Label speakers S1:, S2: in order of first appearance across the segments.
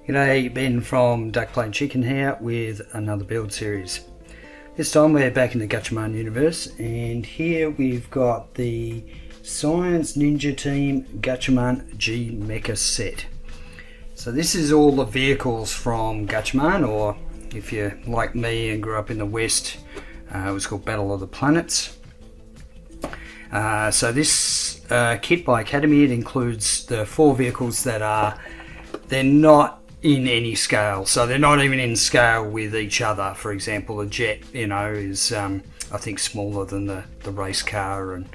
S1: G'day, Ben from Duck Plain Chicken here with another build series. This time we're back in the Gatchaman universe, and here we've got the Science Ninja Team Gatchaman G Mecha set. So this is all the vehicles from Gatchaman, or if you're like me and grew up in the West, it was called Battle of the Planets. So this kit by Academy, it includes the 4 vehicles that they're not in any scale, so they're not even in scale with each other. For example, a jet, is I think smaller than the race car, and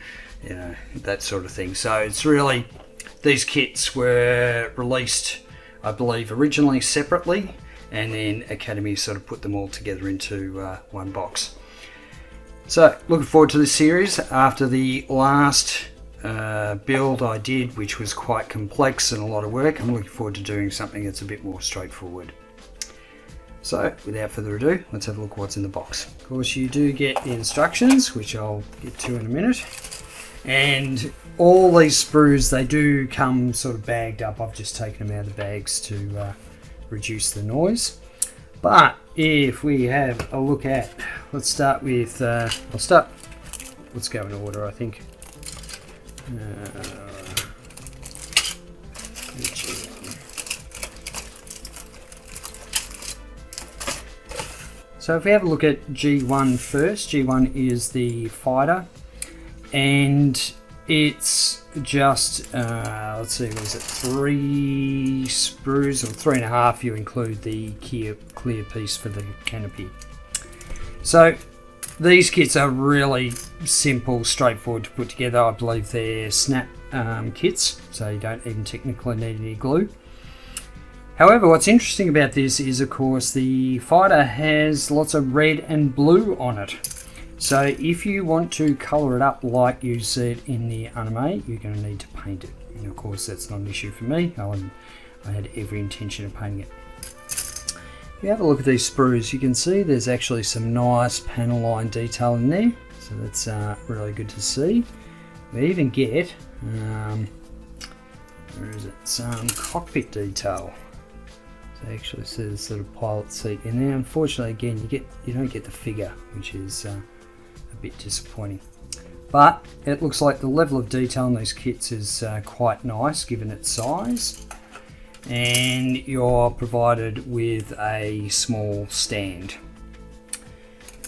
S1: that sort of thing. So it's really, these kits were released, I believe, originally separately, and then Academy sort of put them all together into one box. So looking forward to this series. After the last build I did, which was quite complex and a lot of work, I'm looking forward to doing something that's a bit more straightforward. So without further ado, let's have a look what's in the box. Of course, you do get the instructions, which I'll get to in a minute, and all these sprues, they do come sort of bagged up. I've just taken them out of the bags to reduce the noise. But if we have a look at, let's start with let's go in order, I think. So if we have a look at G1 first, G1 is the fighter, and it's just, let's see, was it 3 sprues, or 3.5, you include the clear piece for the canopy. So these kits are really simple, straightforward to put together. I believe they're snap kits, so you don't even technically need any glue. However, what's interesting about this is, of course, the fighter has lots of red and blue on it. So if you want to colour it up like you see it in the anime, you're going to need to paint it. And of course, that's not an issue for me. I had every intention of painting it. If you have a look at these sprues, you can see there's actually some nice panel line detail in there. So that's really good to see. We even get, where is it, some cockpit detail. So it actually says sort of pilot seat in there. Unfortunately, again, you don't get the figure, which is a bit disappointing. But it looks like the level of detail in these kits is quite nice given its size. And you're provided with a small stand.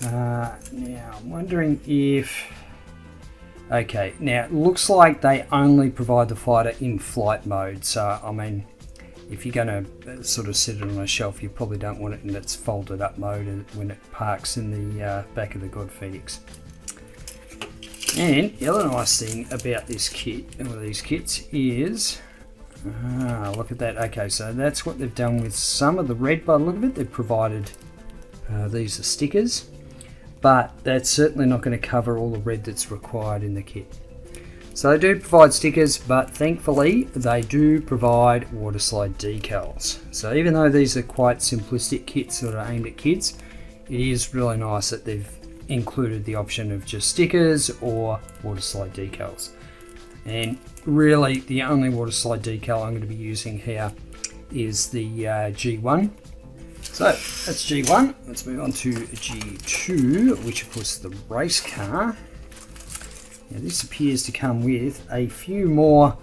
S1: Now I'm wondering if, okay, now it looks like they only provide the fighter in flight mode. So I mean, if you're going to sort of sit it on a shelf, you probably don't want it in its folded up mode when it parks in the back of the God Phoenix. And the other nice thing about this kit, or these kits, is, look at that. Okay, so that's what they've done with some of the red. By the look of it, they've provided these are stickers, but that's certainly not going to cover all the red that's required in the kit. So they do provide stickers, but thankfully they do provide water slide decals. So even though these are quite simplistic kits that are aimed at kids, it is really nice that they've included the option of just stickers or water slide decals. And really the only water slide decal I'm going to be using here is the G1. So that's G1. Let's move on to G2, which of course is the race car. Now this appears to come with a few more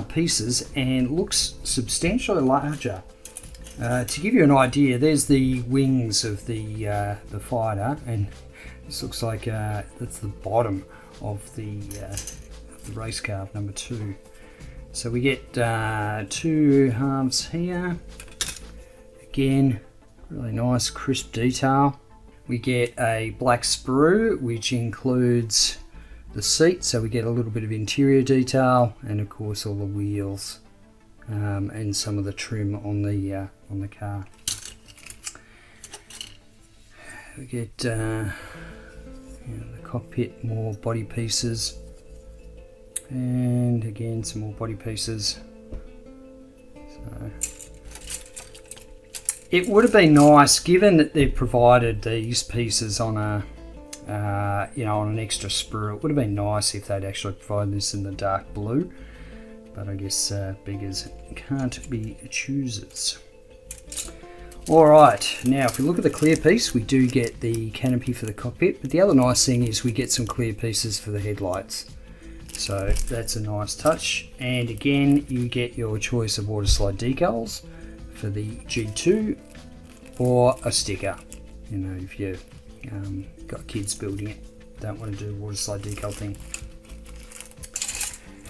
S1: pieces and looks substantially larger. To give you an idea, there's the wings of the fighter, and this looks like that's the bottom of the race car, number 2. So we get 2 halves here. Again, really nice crisp detail. We get a black sprue, which includes the seat, so we get a little bit of interior detail, and of course all the wheels and some of the trim on the car. We get the cockpit, more body pieces, and again some more body pieces. So it would have been nice, given that they've provided these pieces on a on an extra sprue. It would have been nice if they'd actually provided this in the dark blue, but I guess beggars can't be choosers. Alright, now if we look at the clear piece, we do get the canopy for the cockpit, but the other nice thing is we get some clear pieces for the headlights. So that's a nice touch, and again you get your choice of water slide decals for the G2 or a sticker. You know, if you've got kids building it, don't want to do a water slide decal thing.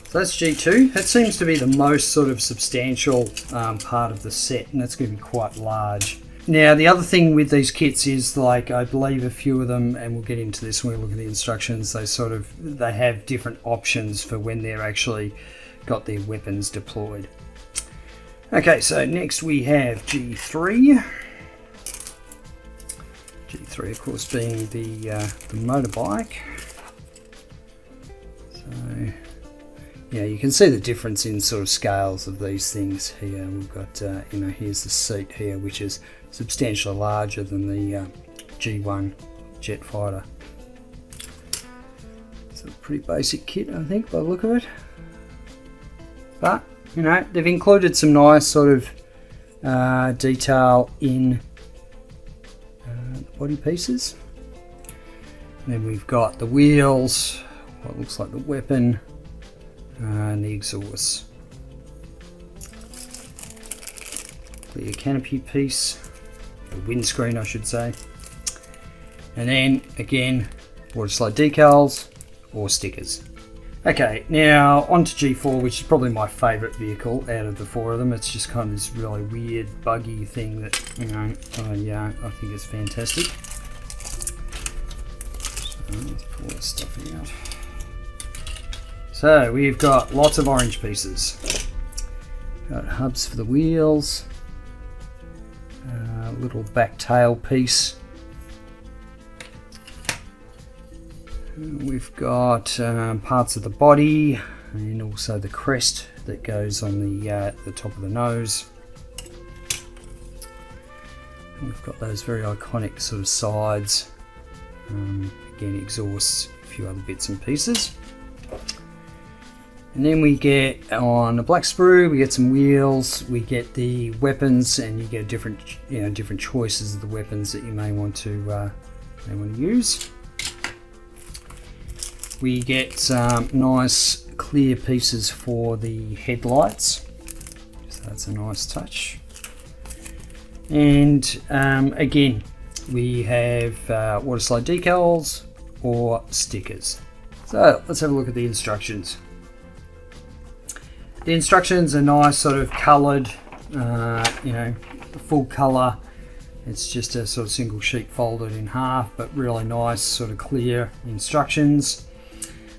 S1: So that's G2. That seems to be the most sort of substantial part of the set, and that's going to be quite large. Now the other thing with these kits is, like, I believe a few of them, and we'll get into this when we look at the instructions, they have different options for when they're actually got their weapons deployed. Okay, so next we have G3. G3 of course being the motorbike. So yeah, you can see the difference in sort of scales of these things here. We've got, you know, here's the seat here, which is substantially larger than the G1 jet fighter. It's a pretty basic kit, I think, by the look of it. But, you know, they've included some nice sort of detail in the body pieces. And then we've got the wheels, what looks like the weapon, and the exhaust. Clear canopy piece, the windscreen I should say. And then again, water slide decals or stickers. Okay, now on to G4, which is probably my favourite vehicle out of the four of them. It's just kind of this really weird buggy thing that, you know, I think is fantastic. So let's pull this stuff out. So we've got lots of orange pieces. Got hubs for the wheels, a little back tail piece. We've got parts of the body and also the crest that goes on the top of the nose. And we've got those very iconic sort of sides. Again, exhausts, a few other bits and pieces. And then we get, on a black sprue, we get some wheels, we get the weapons, and you get different choices of the weapons that you may want to use. We get some nice clear pieces for the headlights, so that's a nice touch. And again, we have water slide decals or stickers. So let's have a look at the instructions. The instructions are nice, sort of coloured, full colour. It's just a sort of single sheet folded in half, but really nice, sort of clear instructions.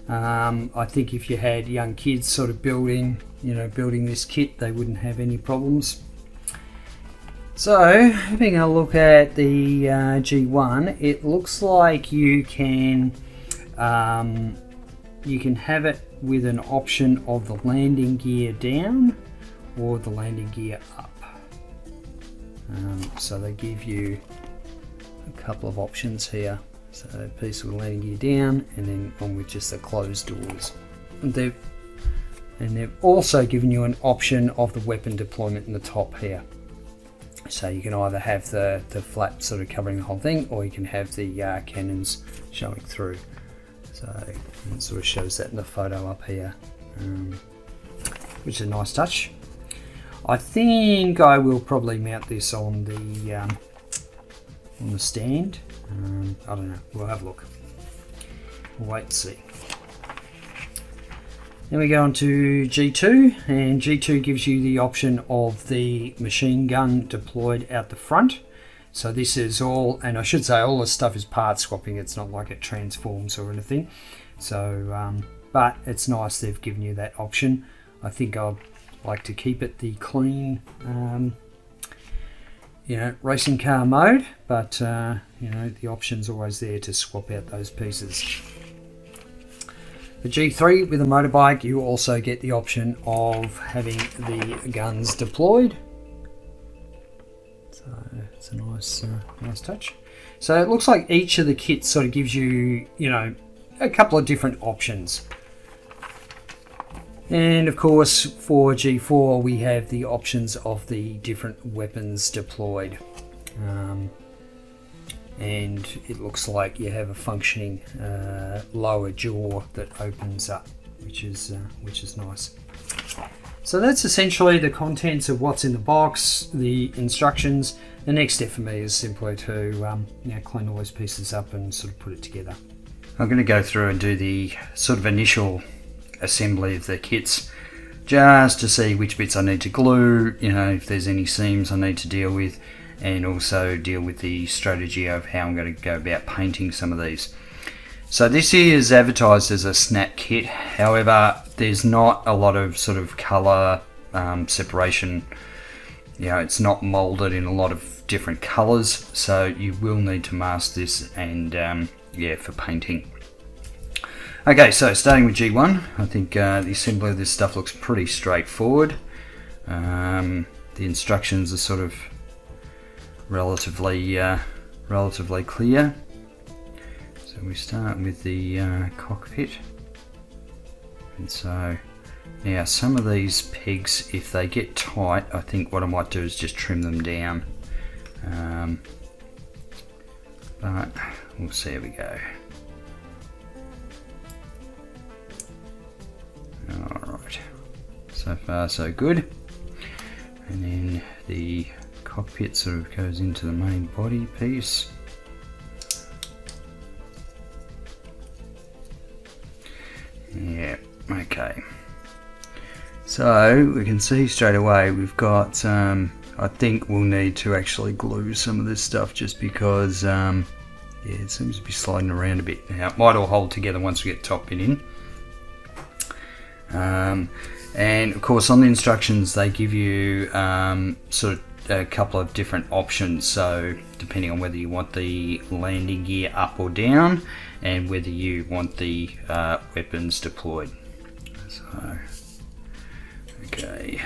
S1: I think if you had young kids sort of building this kit, they wouldn't have any problems. So, having a look at the G1, it looks like you can have it with an option of the landing gear down or the landing gear up. So they give you a couple of options here. So a piece with the landing gear down, and then one with just the closed doors. And they've also given you an option of the weapon deployment in the top here. So you can either have the flap sort of covering the whole thing, or you can have the cannons showing through. So it sort of shows that in the photo up here, which is a nice touch. I think I will probably mount this on the stand. I don't know, we'll have a look. We'll wait and see. Then we go on to G2, and G2 gives you the option of the machine gun deployed out the front. So this is all, and I should say all this stuff is part swapping, it's not like it transforms or anything. So, but it's nice they've given you that option. I think I'd like to keep it the clean, racing car mode, but the option's always there to swap out those pieces. The G3 with a motorbike, you also get the option of having the guns deployed. So it's a nice touch. So it looks like each of the kits sort of gives you, a couple of different options. And of course, for G4, we have the options of the different weapons deployed. and it looks like you have a functioning lower jaw that opens up, which is nice. So that's essentially the contents of what's in the box, the instructions. The next step for me is simply to clean all those pieces up and sort of put it together. I'm going to go through and do the sort of initial assembly of the kits, just to see which bits I need to glue, if there's any seams I need to deal with, and also deal with the strategy of how I'm going to go about painting some of these. So this is advertised as a snap kit, however there's not a lot of sort of colour separation. It's not moulded in a lot of different colours, so you will need to mask this and for painting. Okay, so starting with G1, I think the assembly of this stuff looks pretty straightforward. The instructions are sort of relatively clear. So we start with the cockpit, and so now some of these pegs, if they get tight, I think what I might do is just trim them down, but we'll see how we go. Alright, so far so good. And then the cockpit sort of goes into the main body piece. Yeah, okay. So we can see straight away we've got, I think we'll need to actually glue some of this stuff just because, it seems to be sliding around a bit now. It might all hold together once we get the top bit in. And of course on the instructions they give you sort of a couple of different options, so depending on whether you want the landing gear up or down and whether you want the weapons deployed. So okay,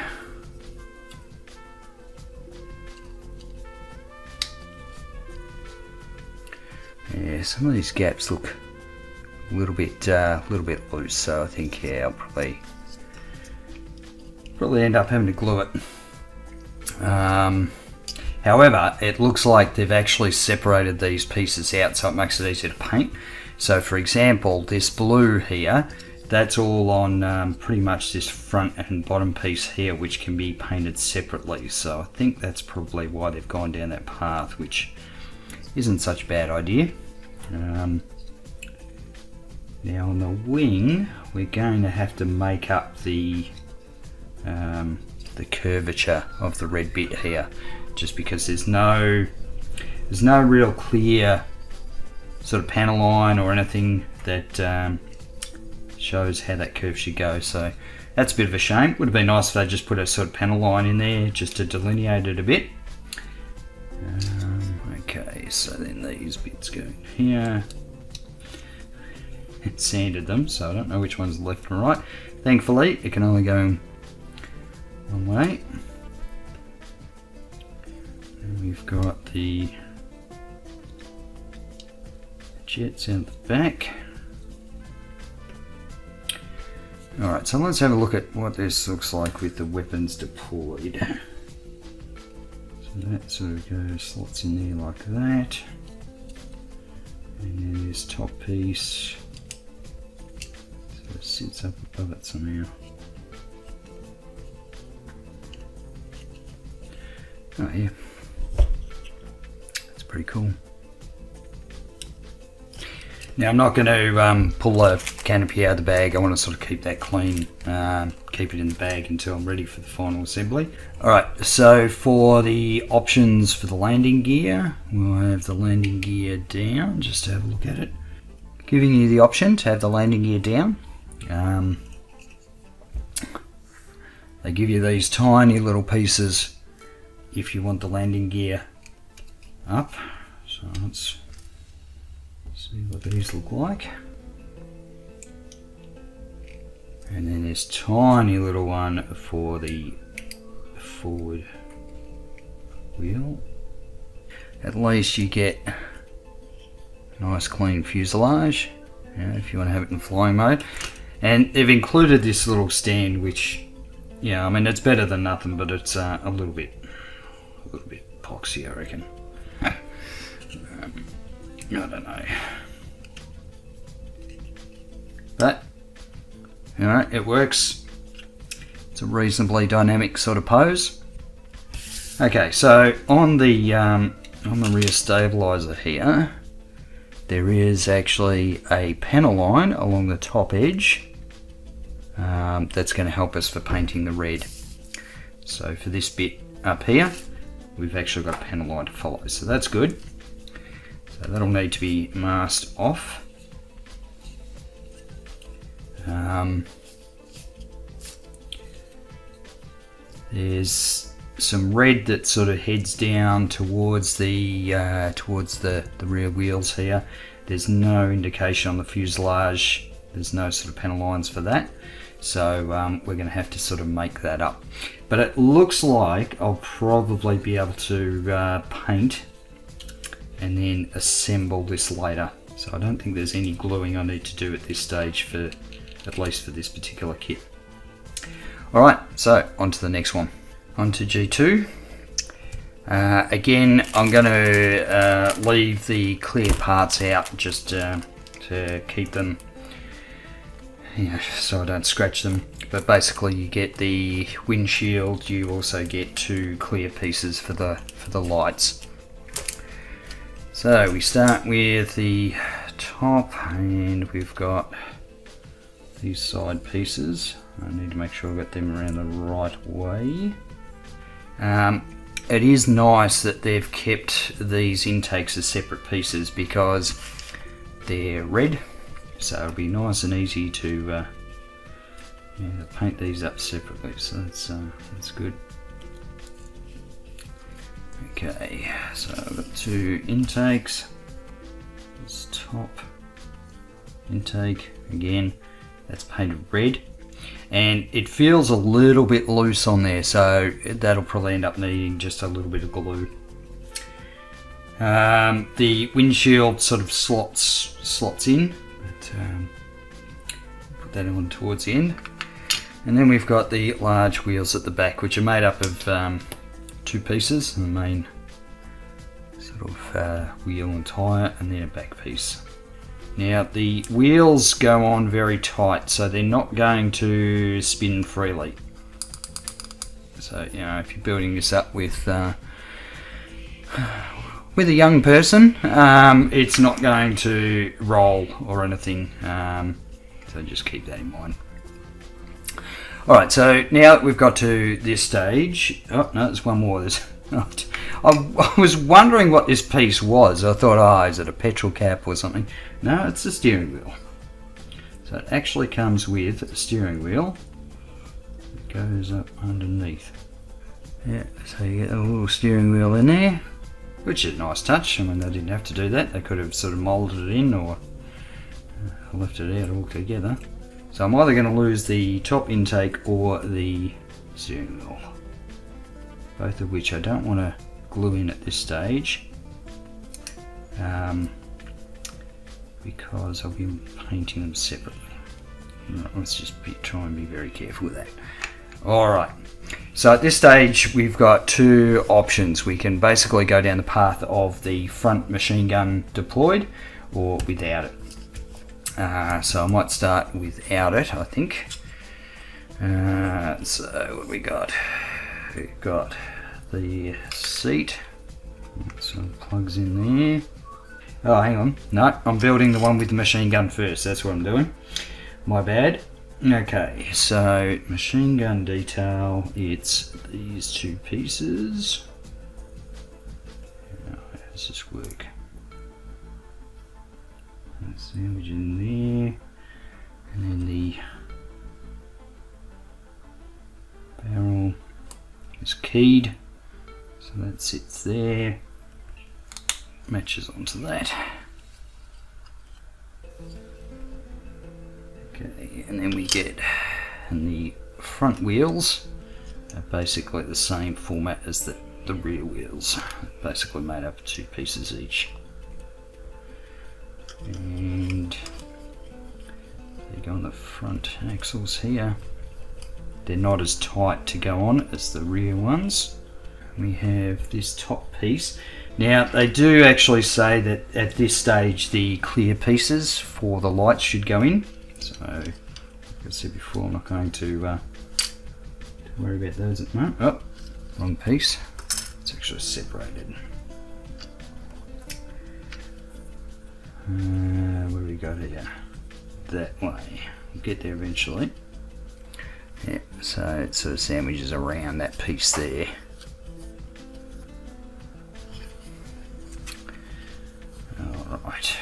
S1: yeah, some of these gaps look a little bit loose, so I think I'll probably end up having to glue it. However, it looks like they've actually separated these pieces out, so it makes it easier to paint. So for example, this blue here, that's all on pretty much this front and bottom piece here, which can be painted separately. So I think that's probably why they've gone down that path, which isn't such a bad idea. Now on the wing, we're going to have to make up the curvature of the red bit here, just because there's no real clear sort of panel line or anything that shows how that curve should go. So that's a bit of a shame. Would have been nice if they just put a sort of panel line in there just to delineate it a bit. Okay, so then these bits go in here. It sanded them, so I don't know which one's left and right. Thankfully, it can only go one way. And we've got the jets out the back. Alright, so let's have a look at what this looks like with the weapons deployed. So that sort of goes, slots in there like that. And then this top piece sort of sits up above it somehow. Oh yeah, that's pretty cool. Now I'm not going to pull the canopy out of the bag. I want to sort of keep that clean, keep it in the bag until I'm ready for the final assembly. Alright, so for the options for the landing gear, we'll have the landing gear down, just to have a look at it. Giving you the option to have the landing gear down. They give you these tiny little pieces if you want the landing gear up. So let's see what these look like. And then this tiny little one for the forward wheel. At least you get a nice clean fuselage, if you want to have it in flying mode. And they've included this little stand, which, yeah, I mean, it's better than nothing, but it's a little bit poxy, I reckon. I don't know. But, you know, it works. It's a reasonably dynamic sort of pose. Okay, so on the rear stabilizer here, there is actually a panel line along the top edge that's going to help us for painting the red. So for this bit up here, we've actually got a panel line to follow, so that's good. So that'll need to be masked off. There's some red that sort of heads down towards the rear wheels here. There's no indication on the fuselage. There's no sort of panel lines for that. So we're going to have to sort of make that up. But it looks like I'll probably be able to paint and then assemble this later. So I don't think there's any gluing I need to do at this stage, for at least for this particular kit. Alright, so on to the next one. On to G2. Again, I'm going to leave the clear parts out just to keep them, so I don't scratch them. But basically you get the windshield, you also get 2 clear pieces for the lights. So we start with the top, and we've got these side pieces. I need to make sure I've got them around the right way. It is nice that they've kept these intakes as separate pieces because they're red, so it'll be nice and easy to paint these up separately. So that's good. Okay, so I've got 2 intakes. This top intake, again, that's painted red. And it feels a little bit loose on there, so that'll probably end up needing just a little bit of glue. The windshield sort of slots in, but put that on towards the end. And then we've got the large wheels at the back, which are made up of 2 pieces, the main sort of wheel and tyre, and then a back piece. Now the wheels go on very tight, so they're not going to spin freely. So, you know, if you're building this up with a young person, it's not going to roll or anything. So just keep that in mind. Alright, so now that we've got to this stage, oh no, there's one more. I was wondering what this piece was. I thought, oh, is it a petrol cap or something? No, it's the steering wheel. So it actually comes with a steering wheel. It goes up underneath. Yeah, so you get a little steering wheel in there, which is a nice touch. I mean, they didn't have to do that. They could have sort of moulded it in or left it out altogether. So I'm either going to lose the top intake or the steering wheel. Both of which I don't want to glue in at this stage, because I'll be painting them separately. Let's just try and be very careful with that. Alright, so at this stage we've got 2 options. We can basically go down the path of the front machine gun deployed or without it. So I might start without it, I think. So what we got? We've got the seat, so it plugs in there. Oh, hang on, no, I'm building the one with the machine gun first. That's what I'm doing, my bad. Okay, so machine gun detail, it's these 2 pieces. How does this work? Sandwich in there, and then the barrel is keyed, so that sits there, matches onto that. Okay, and then we get, and the front wheels are basically the same format as the rear wheels, basically made up of 2 pieces each. And they go on the front axles here. They're not as tight to go on as the rear ones. We have this top piece. Now they do actually say that at this stage the clear pieces for the lights should go in. So, like I said before, I'm not going to worry about those at the moment. Oh, wrong piece. It's actually separated. Where do we go here? That way. We'll get there eventually. Yeah, so it sort of sandwiches around that piece there. Alright.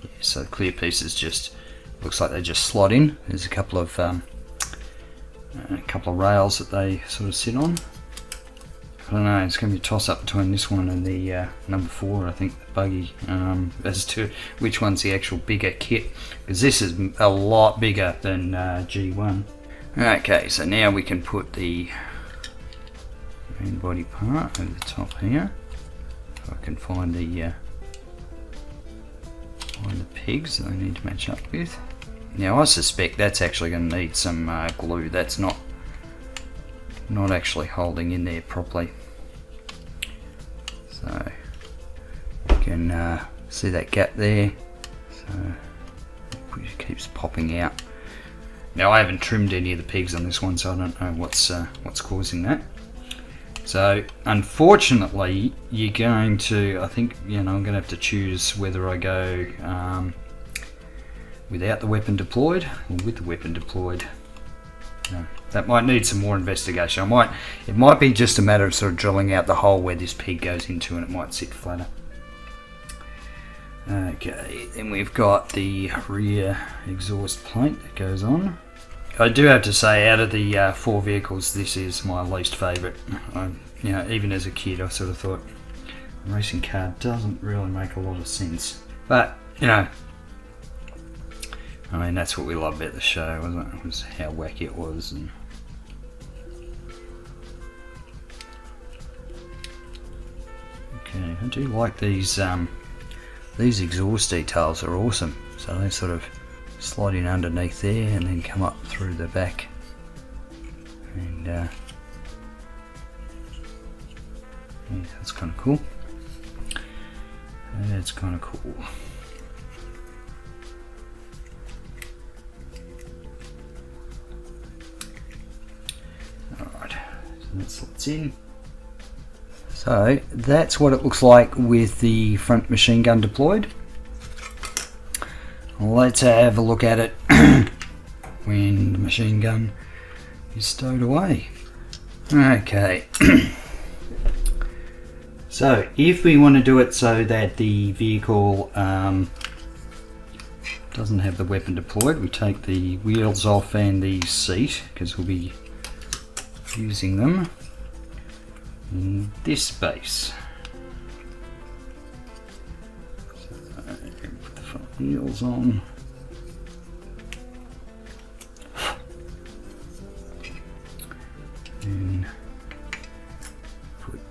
S1: Yeah, so the clear pieces just looks like they just slot in. There's a couple of rails that they sort of sit on. I don't know, it's going to be a toss up between this one and the number 4, I think, the buggy, as to which one's the actual bigger kit, because this is a lot bigger than G1. Okay, so now we can put the main body part over the top here. If I can find the pegs that I need to match up with. Now I suspect that's actually going to need some glue. That's not actually holding in there properly. So you can see that gap there. So it keeps popping out. Now I haven't trimmed any of the pegs on this one, so I don't know what's causing that. So unfortunately, you're going to, I think, I'm going to have to choose whether I go without the weapon deployed or with the weapon deployed. That might need some more investigation. It might be just a matter of sort of drilling out the hole where this peg goes into, and it might sit flatter. Okay, then we've got the rear exhaust plate that goes on. I do have to say, out of the 4 vehicles, this is my least favourite. Even as a kid, I sort of thought a racing car doesn't really make a lot of sense. But I mean, that's what we loved about the show, wasn't it? It was how wacky it was. And okay, I do like these exhaust details are awesome. So they sort of slide in underneath there and then come up through the back. And yeah, that's kind of cool. That's kind of cool. Alright, so that slots in. So that's what it looks like with the front machine gun deployed. Let's have a look at it when the machine gun is stowed away. Okay. So if we want to do it so that the vehicle doesn't have the weapon deployed, we take the wheels off and the seat, because we'll be using them in this space. So put the front wheels on. And put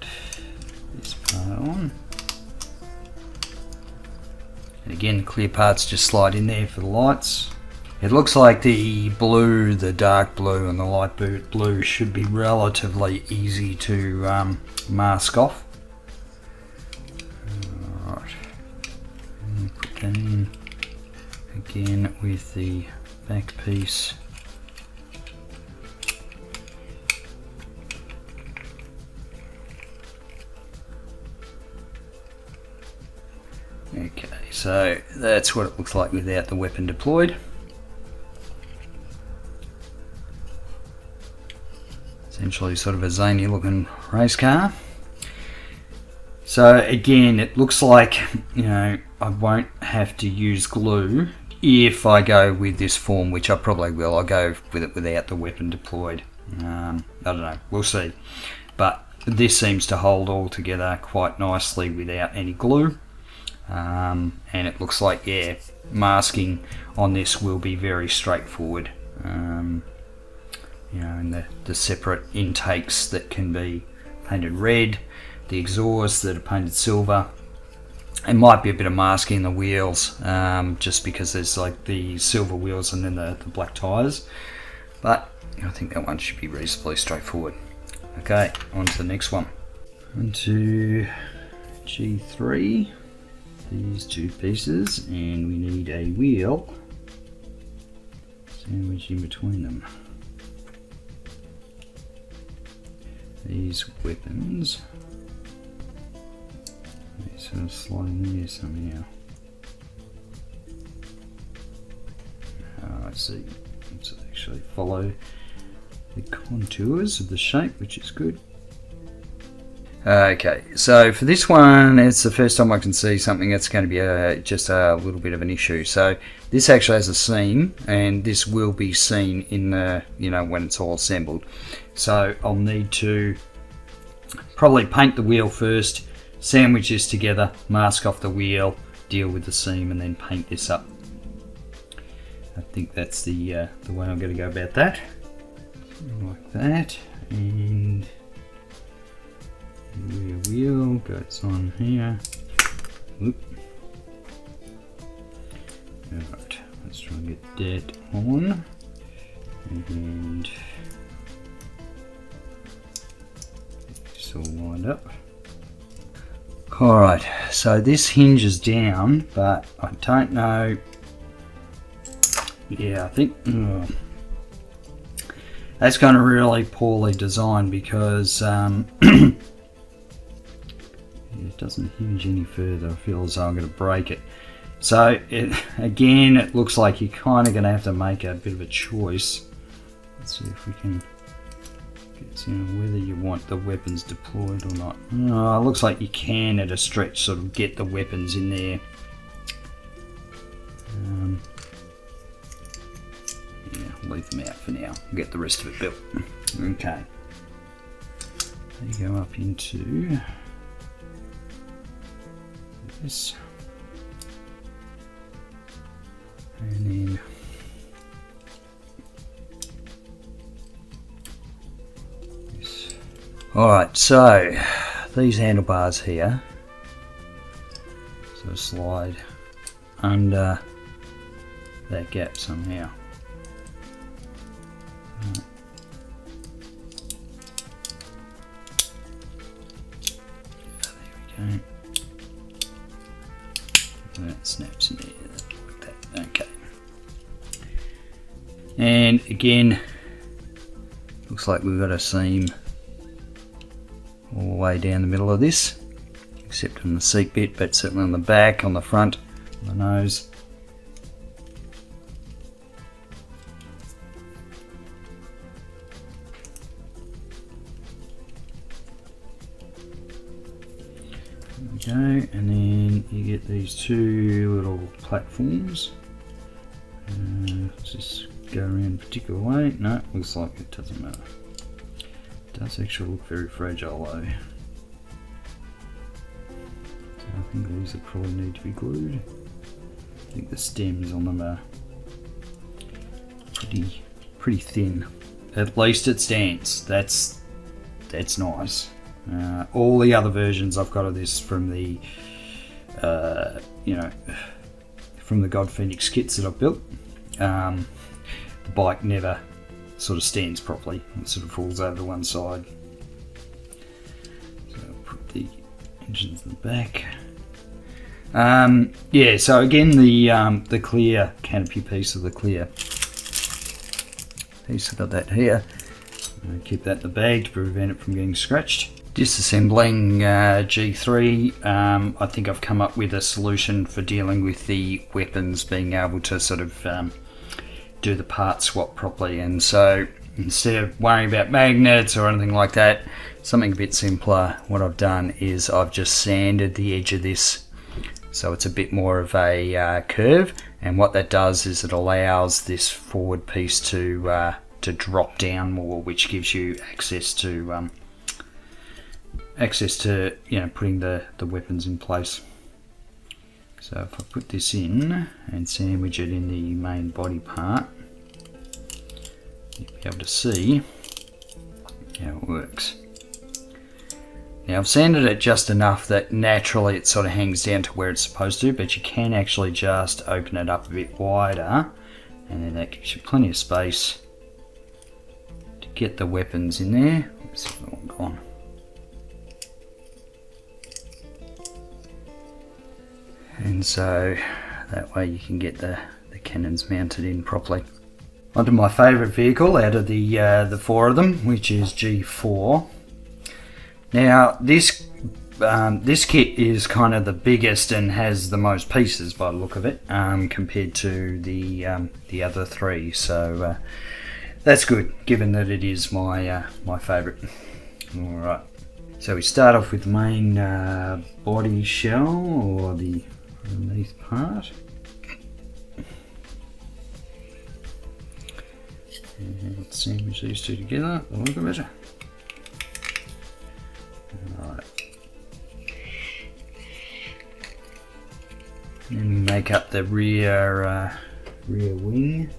S1: this part on. And again, the clear parts just slide in there for the lights. It looks like the blue, the dark blue and the light blue should be relatively easy to mask off. Alright, put that in again with the back piece. Okay, so that's what it looks like without the weapon deployed. Essentially sort of a zany looking race car. So again, it looks like, I won't have to use glue if I go with this form, which I probably will. I'll go with it without the weapon deployed. I don't know, we'll see. But this seems to hold all together quite nicely without any glue. And it looks like, yeah, masking on this will be very straightforward. And the separate intakes that can be painted red, the exhausts that are painted silver. It might be a bit of masking in the wheels, just because there's like the silver wheels and then the black tyres. But I think that one should be reasonably straightforward. Okay, on to the next one. onto G3, these two pieces, and we need a wheel sandwiched in between them. These weapons, they sort of slide in there somehow. Oh, I see. Let's actually follow the contours of the shape, which is good. Okay, so for this one, it's the first time I can see something that's going to be just a little bit of an issue. So this actually has a seam, and this will be seen in the, when it's all assembled. So I'll need to probably paint the wheel first, sandwich this together, mask off the wheel, deal with the seam, and then paint this up. I think that's the way I'm going to go about that. Like that, and the wheel goes on here. Oop. Alright, let's try and get that on. And it's all lined up. Alright, so this hinges down, but I don't know. Yeah, I think that's kind of really poorly designed, because it doesn't hinge any further. I feel as though I'm going to break it. So again, it looks like you're kind of going to have to make a bit of a choice. Let's see if we can get whether you want the weapons deployed or not. Oh, it looks like you can at a stretch sort of get the weapons in there. Leave them out for now. We'll get the rest of it built. Okay. They go up into this, and then this. Alright, so these handlebars here so slide under that gap somehow. Okay. That snaps in there like that. Okay. And again, looks like we've got a seam all the way down the middle of this, except on the seat bit, but certainly on the back, on the front, on the nose. Go, and then you get these two little platforms. Let's just go around a particular way. No, looks like it doesn't matter. It does actually look very fragile though. So I think these will probably need to be glued. I think the stems on them are pretty thin. At least it stands. That's nice. All the other versions I've got of this from the from the God Phoenix kits that I've built, the bike never sort of stands properly. It sort of falls over to one side. So I'll put the engines in the back. Yeah, so again the clear canopy piece of the clear piece, I've got that here. I'll keep that in the bag to prevent it from getting scratched. Disassembling G3, I think I've come up with a solution for dealing with the weapons being able to sort of do the part swap properly, and so instead of worrying about magnets or anything like that, something a bit simpler, what I've done is I've just sanded the edge of this so it's a bit more of a curve, and what that does is it allows this forward piece to drop down more, which gives you access to putting the weapons in place. So if I put this in and sandwich it in the main body part, you'll be able to see how it works. Now I've sanded it just enough that naturally it sort of hangs down to where it's supposed to, but you can actually just open it up a bit wider, and then that gives you plenty of space to get the weapons in there. Let's see if that one gone. and so that way you can get the cannons mounted in properly. Onto my favourite vehicle out of the four of them, which is G4. Now this kit is kind of the biggest and has the most pieces by the look of it, compared to the other three. So that's good, given that it is my favourite. All right. So we start off with the main body shell, or the underneath part. And let's sandwich these two together, the look of it. Alright. Then we make up the rear wing.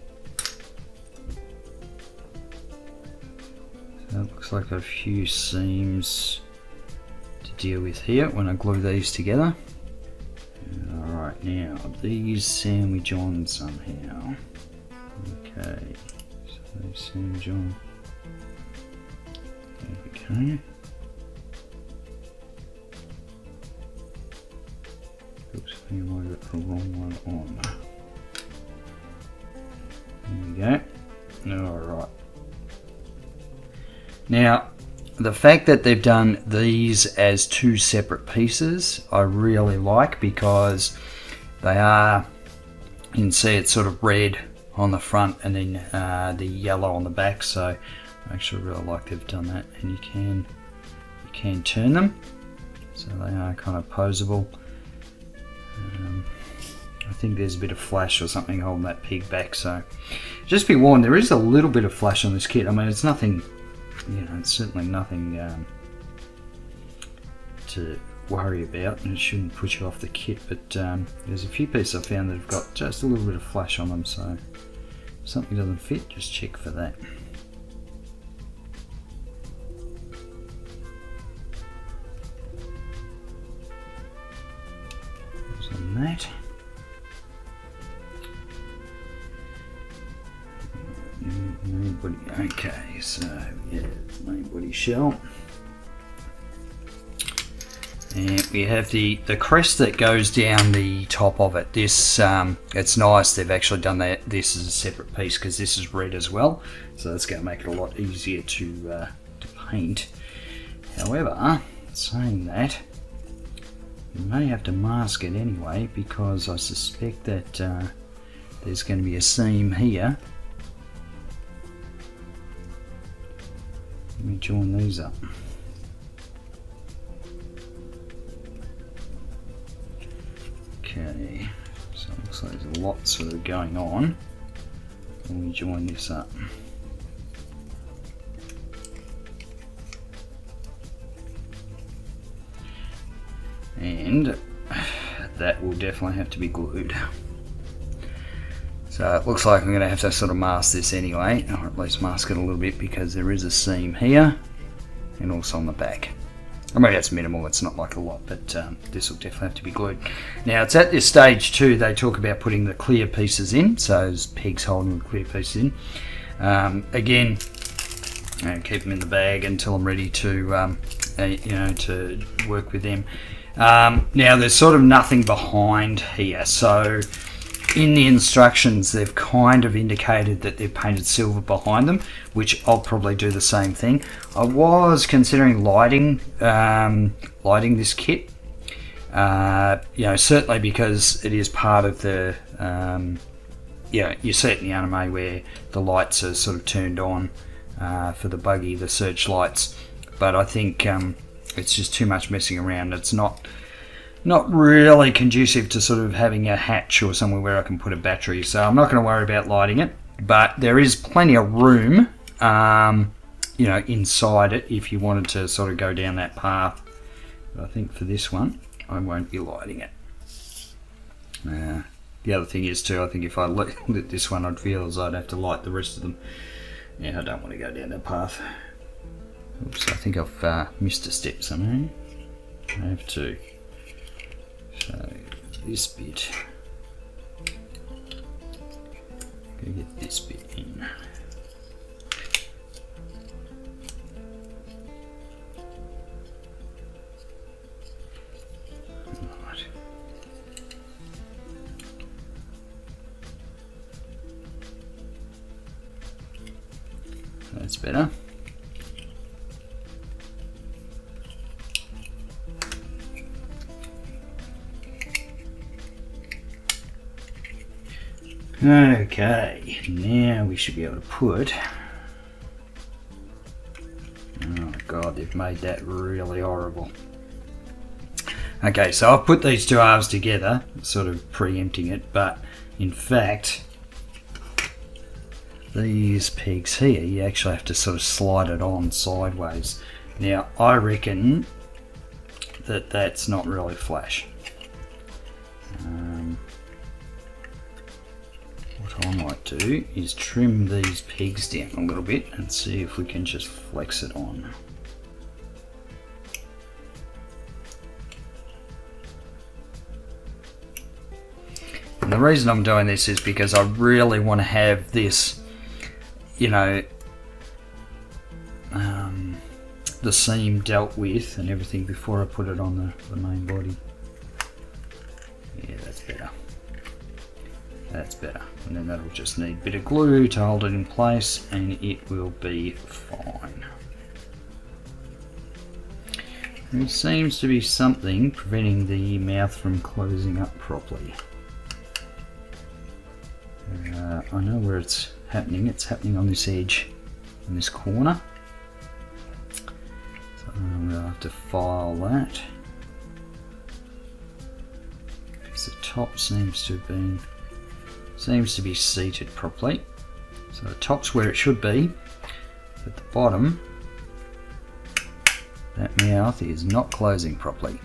S1: So it looks like a few seams to deal with here when I glue these together. Alright, now these sandwich on somehow. Okay, so they sandwich on. There we go. Oops, I think I might have got the wrong one on. There we go. Alright. Now, the fact that they've done these as two separate pieces, I really like, because they are, you can see it's sort of red on the front and then the yellow on the back, so I actually really like they've done that. And you can turn them, so they are kind of posable. I think there's a bit of flash or something holding that pig back, so just be warned, there is a little bit of flash on this kit. I mean, it's nothing, you know, it's certainly nothing to worry about, and it shouldn't put you off the kit, but there's a few pieces I found that have got just a little bit of flash on them, so if something doesn't fit, just check for that. On that. Main body. Okay, so yeah, main body shell. And we have the crest that goes down the top of it. This it's nice they've actually done this as a separate piece, because this is red as well, so that's going to make it a lot easier to paint. However, saying that, you may have to mask it anyway, because I suspect that there's going to be a seam here. Let me join these up. Okay, so it looks like there's a lot sort of going on. Let me join this up. And that will definitely have to be glued. So it looks like I'm going to have to sort of mask this anyway, or at least mask it a little bit, because there is a seam here and also on the back. I mean, that's minimal, it's not like a lot, but this will definitely have to be glued. Now, it's at this stage too, they talk about putting the clear pieces in, so there's pegs holding the clear pieces in. Again, keep them in the bag until I'm ready to, to work with them. Now, there's sort of nothing behind here, so in the instructions they've kind of indicated that they've painted silver behind them, which I'll probably do the same thing. I was considering lighting this kit, certainly because it is part of the you see it in the anime where the lights are sort of turned on for the buggy, the searchlights, but I think it's just too much messing around. It's not really conducive to sort of having a hatch or somewhere where I can put a battery, so I'm not going to worry about lighting it, but there is plenty of room inside it if you wanted to sort of go down that path. But I think for this one I won't be lighting it. The other thing is too, I think if I lit this one, I'd feel as I'd have to light the rest of them. Yeah, I don't want to go down that path. Oops, I think I've missed a step somehow. I have to. So this bit, gotta get this bit in. Right. That's better. Okay, now we should be able to put... Oh god, they've made that really horrible. Okay, so I've put these two halves together, sort of preempting it, but in fact, these pegs here, you actually have to sort of slide it on sideways. Now, I reckon that that's not really flash. What I might do is trim these pegs down a little bit and see if we can just flex it on. And the reason I'm doing this is because I really want to have this, you know, the seam dealt with and everything before I put it on the main body. Yeah, that's better. That's better. And then that'll just need a bit of glue to hold it in place and it will be fine. There seems to be something preventing the mouth from closing up properly. I know where it's happening. It's happening on this edge, in this corner. So we'll have to file that. Because the top seems to be seated properly. So the top's where it should be, but the bottom, that mouth is not closing properly.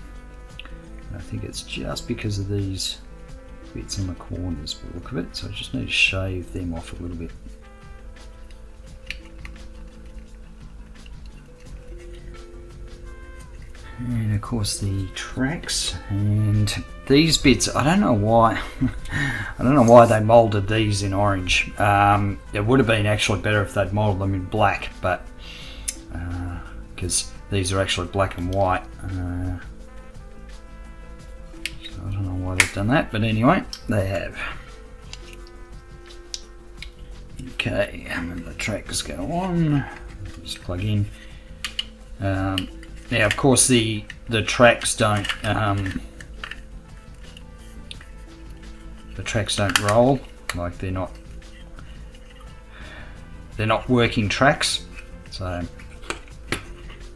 S1: I think it's just because of these bits on the corners by the look of it, so I just need to shave them off a little bit. And of course the tracks, and these bits, I don't know why I don't know why they moulded these in orange. It would have been actually better if they'd moulded them in black, but because these are actually black and white. I don't know why they've done that, but anyway, they have. Okay, and then the tracks go on. Just plug in. Now, of course, the tracks don't roll, like they're not working tracks. So,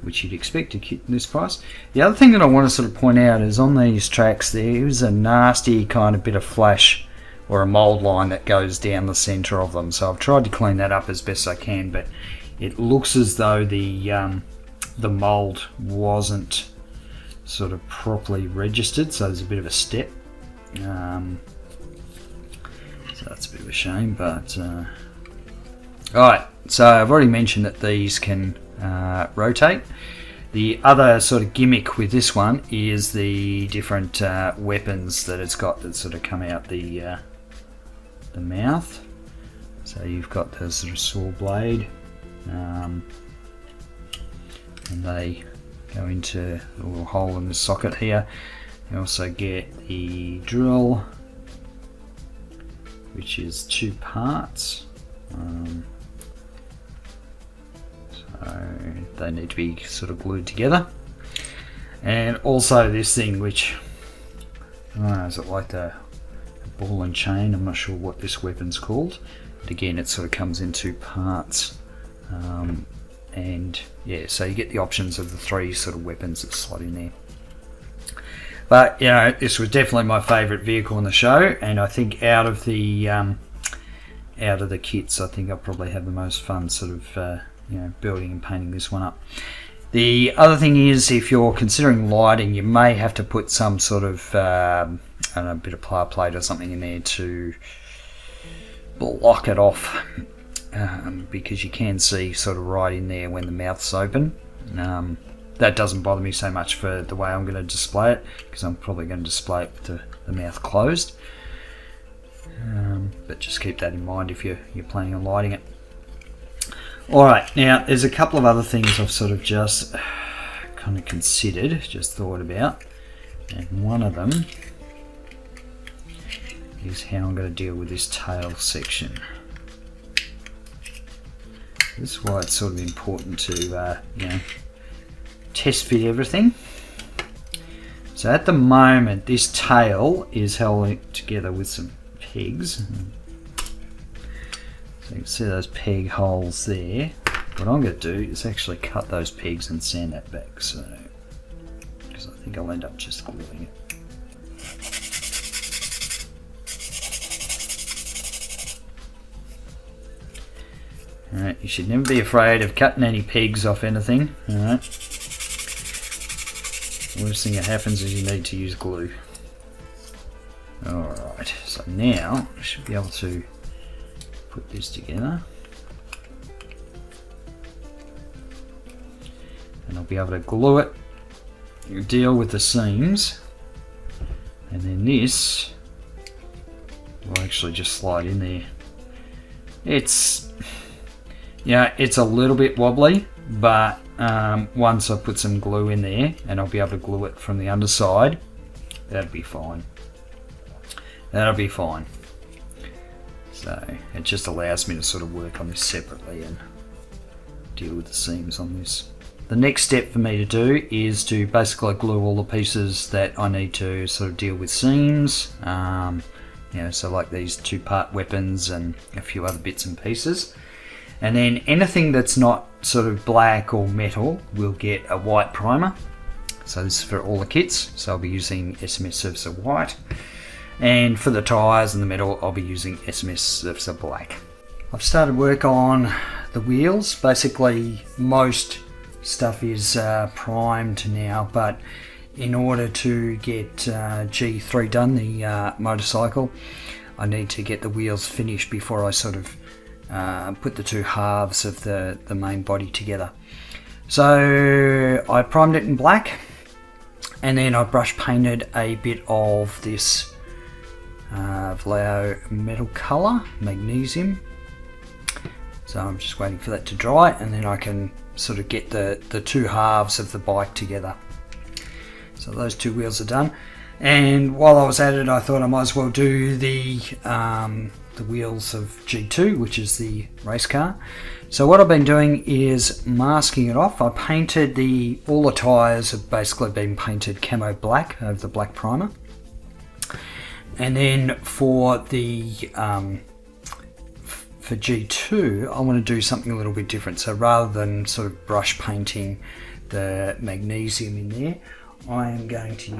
S1: which you'd expect a kit in this price. The other thing that I want to sort of point out is on these tracks there is a nasty kind of bit of flash or a mould line that goes down the centre of them. So I've tried to clean that up as best I can, but it looks as though the mould wasn't sort of properly registered, so there's a bit of a step. So that's a bit of a shame, but alright, so I've already mentioned that these can rotate. The other sort of gimmick with this one is the different weapons that it's got that sort of come out the mouth. So you've got the sort of saw blade, and they go into a little hole in the socket here. You also get the drill, which is 2 parts. So they need to be sort of glued together. And also this thing, which, I don't know, is it like the ball and chain? I'm not sure what this weapon's called. But again, it sort of comes in 2 parts. And yeah, so you get the options of the 3 sort of weapons that slot in there. But you know, this was definitely my favourite vehicle in the show, and I think out of the kits, I think I'll probably have the most fun sort of building and painting this one up. The other thing is, if you're considering lighting, you may have to put some sort of I don't know, a bit of ply plate or something in there to block it off. Because you can see sort of right in there when the mouth's open. That doesn't bother me so much for the way I'm going to display it, because I'm probably going to display it with the mouth closed. But just keep that in mind if you're planning on lighting it. Alright, now there's a couple of other things I've sort of just kind of considered, just thought about, and one of them is how I'm going to deal with this tail section. this is why it's sort of important to test fit everything. So at the moment this tail is held together with some pegs. So you can see those peg holes there. What I'm going to do is actually cut those pegs and sand that back, because I think I'll end up just gluing it. Alright, you should never be afraid of cutting any pegs off anything. Alright. Worst thing that happens is you need to use glue. Alright, so now I should be able to put this together. And I'll be able to glue it, deal with the seams, and then this will actually just slide in there. It's a little bit wobbly, but once I put some glue in there, and I'll be able to glue it from the underside, that'll be fine. That'll be fine. So it just allows me to sort of work on this separately and deal with the seams on this. The next step for me to do is to basically glue all the pieces that I need to sort of deal with seams. So like these 2-part weapons and a few other bits and pieces. And then anything that's not sort of black or metal will get a white primer. So this is for all the kits. So I'll be using SMS Surfacer White. And for the tyres and the metal, I'll be using SMS Surfacer Black. I've started work on the wheels. Basically, most stuff is primed now, but in order to get G3 done, the motorcycle, I need to get the wheels finished before I sort of put the two halves of the main body together. So I primed it in black, and then I brush painted a bit of this Vallejo metal colour, magnesium. So I'm just waiting for that to dry, and then I can sort of get the two halves of the bike together. So those two wheels are done, and while I was at it, I thought I might as well do the wheels of G2, which is the race car. So what I've been doing is masking it off. I painted all the tyres have basically been painted camo black over the black primer, and then for for G2, I want to do something a little bit different. So rather than sort of brush painting the magnesium in there, I am going to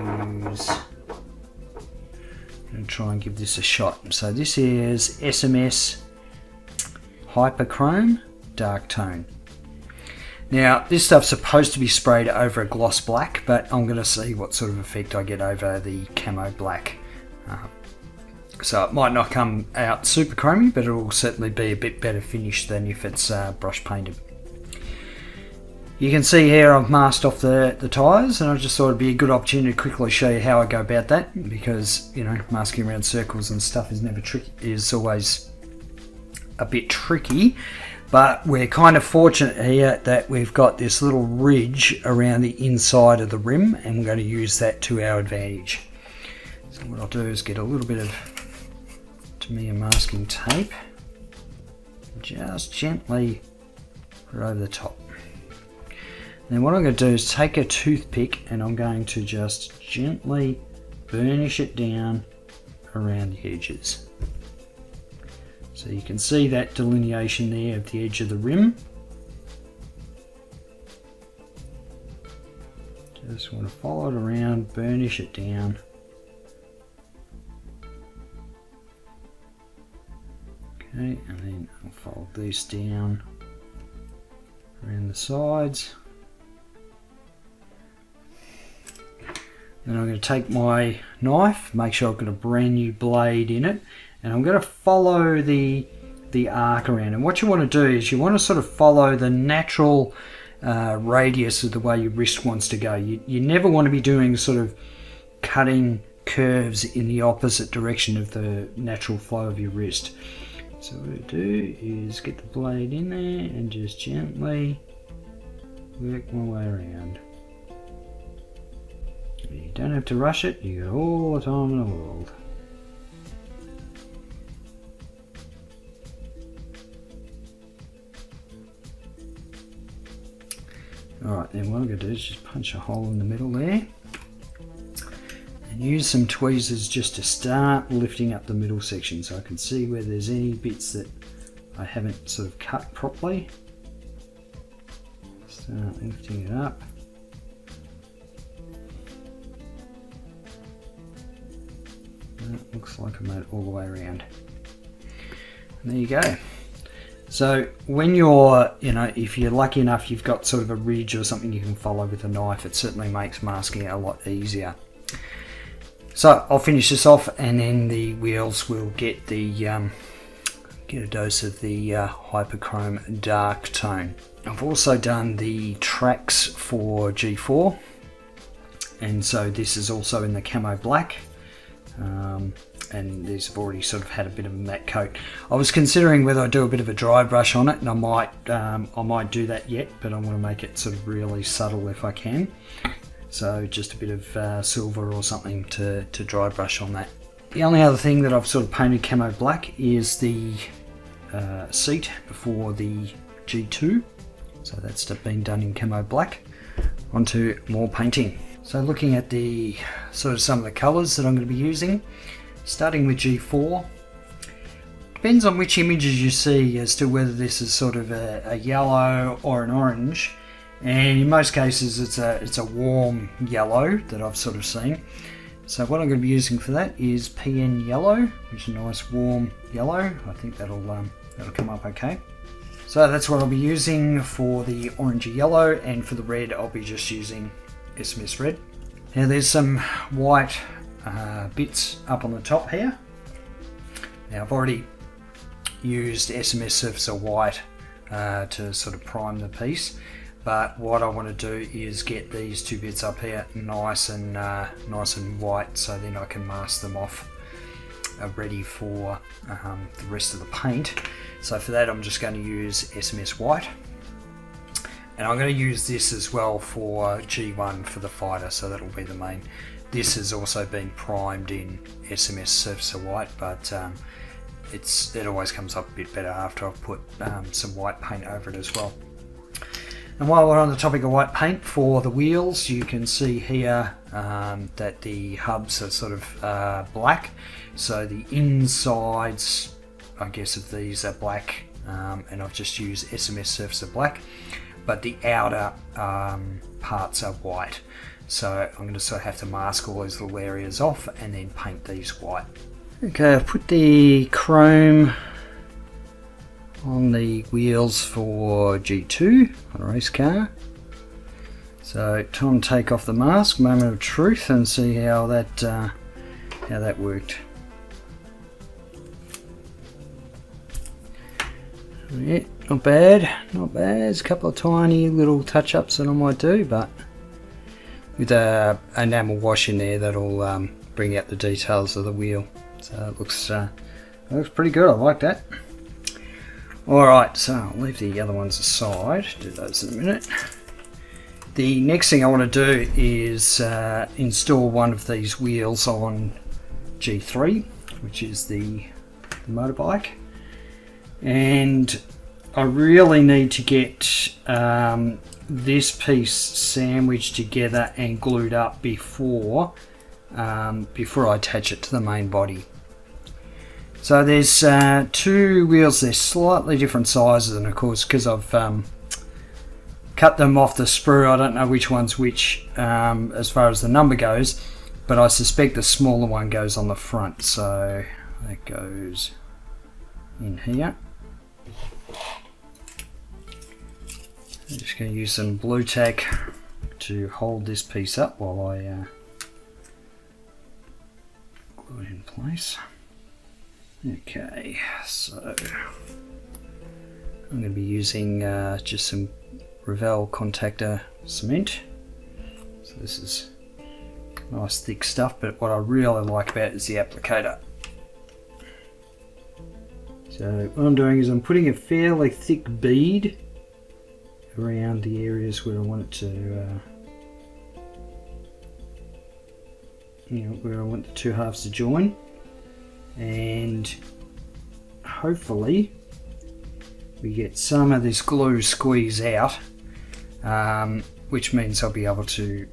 S1: use and try and give this a shot. So this is SMS Hyperchrome Dark Tone. Now this stuff's supposed to be sprayed over a gloss black, but I'm going to see what sort of effect I get over the camo black. So it might not come out super chromy, but it will certainly be a bit better finish than if it's brush painted. You can see here I've masked off the tyres, and I just thought it'd be a good opportunity to quickly show you how I go about that, because masking around circles and stuff is always a bit tricky. But we're kind of fortunate here that we've got this little ridge around the inside of the rim, and we're going to use that to our advantage. So what I'll do is get a little bit of Tamiya masking tape, just gently put it over the top. Then what I'm going to do is take a toothpick, and I'm going to just gently burnish it down around the edges. So you can see that delineation there of the edge of the rim. Just want to follow it around, burnish it down. Okay, and then I'll fold these down around the sides. Then I'm going to take my knife, make sure I've got a brand new blade in it, and I'm going to follow the arc around. And what you want to do is you want to sort of follow the natural radius of the way your wrist wants to go. You never want to be doing sort of cutting curves in the opposite direction of the natural flow of your wrist. So what I do is get the blade in there and just gently work my way around. You don't have to rush it, you got all the time in the world. Alright, then what I'm going to do is just punch a hole in the middle there. And use some tweezers just to start lifting up the middle section so I can see where there's any bits that I haven't sort of cut properly. Start lifting it up. That looks like I made it all the way around. And there you go. So when you're, if you're lucky enough you've got sort of a ridge or something you can follow with a knife, it certainly makes masking it a lot easier. So I'll finish this off and then the wheels will get the get a dose of the hyperchrome dark tone. I've also done the tracks for G4, and so this is also in the camo black. And these have already sort of had a bit of a matte coat. I was considering whether I do a bit of a dry brush on it, and I might do that yet, but I want to make it sort of really subtle if I can. So just a bit of silver or something to dry brush on that. The only other thing that I've sort of painted camo black is the seat for the G2. So that's been done in camo black. Onto more painting. So looking at the sort of some of the colours that I'm going to be using, starting with G4. Depends on which images you see as to whether this is sort of a yellow or an orange. And in most cases it's a warm yellow that I've sort of seen. So what I'm going to be using for that is PN yellow, which is a nice warm yellow. I think that'll come up okay. So that's what I'll be using for the orangey yellow, and for the red I'll be just using SMS red. Now there's some white bits up on the top here. Now I've already used SMS Surfacer white to sort of prime the piece, but what I want to do is get these two bits up here nice and white, so then I can mask them off ready for the rest of the paint. So for that I'm just going to use SMS white. And I'm going to use this as well for G1 for the fighter, so that'll be the main. This has also been primed in SMS Surfacer White, but it always comes up a bit better after I've put some white paint over it as well. And while we're on the topic of white paint, for the wheels you can see here that the hubs are sort of black. So the insides, I guess, of these are black, and I've just used SMS Surfacer Black. But the outer parts are white, so I'm going to sort of have to mask all those little areas off and then paint these white. Okay, I've put the chrome on the wheels for G2 on a race car. So time to take off the mask, moment of truth, and see how that worked. Yeah, not bad, not bad. There's a couple of tiny little touch-ups that I might do, but with a enamel wash in there, that'll bring out the details of the wheel. So it looks pretty good. I like that. Alright, so I'll leave the other ones aside, do those in a minute. The next thing I want to do is install one of these wheels on G3, which is the motorbike. And I really need to get this piece sandwiched together and glued up before I attach it to the main body. So there's two wheels, they're slightly different sizes, and of course because I've cut them off the sprue, I don't know which one's which as far as the number goes, but I suspect the smaller one goes on the front, so that goes in here. I'm just going to use some blue tack to hold this piece up while I glue it in place. Okay, so I'm going to be using just some Revell contactor cement. So this is nice thick stuff, but what I really like about it is the applicator. So what I'm doing is I'm putting a fairly thick bead around the areas where I want it to, where I want the two halves to join, and hopefully we get some of this glue squeeze out which means I'll be able to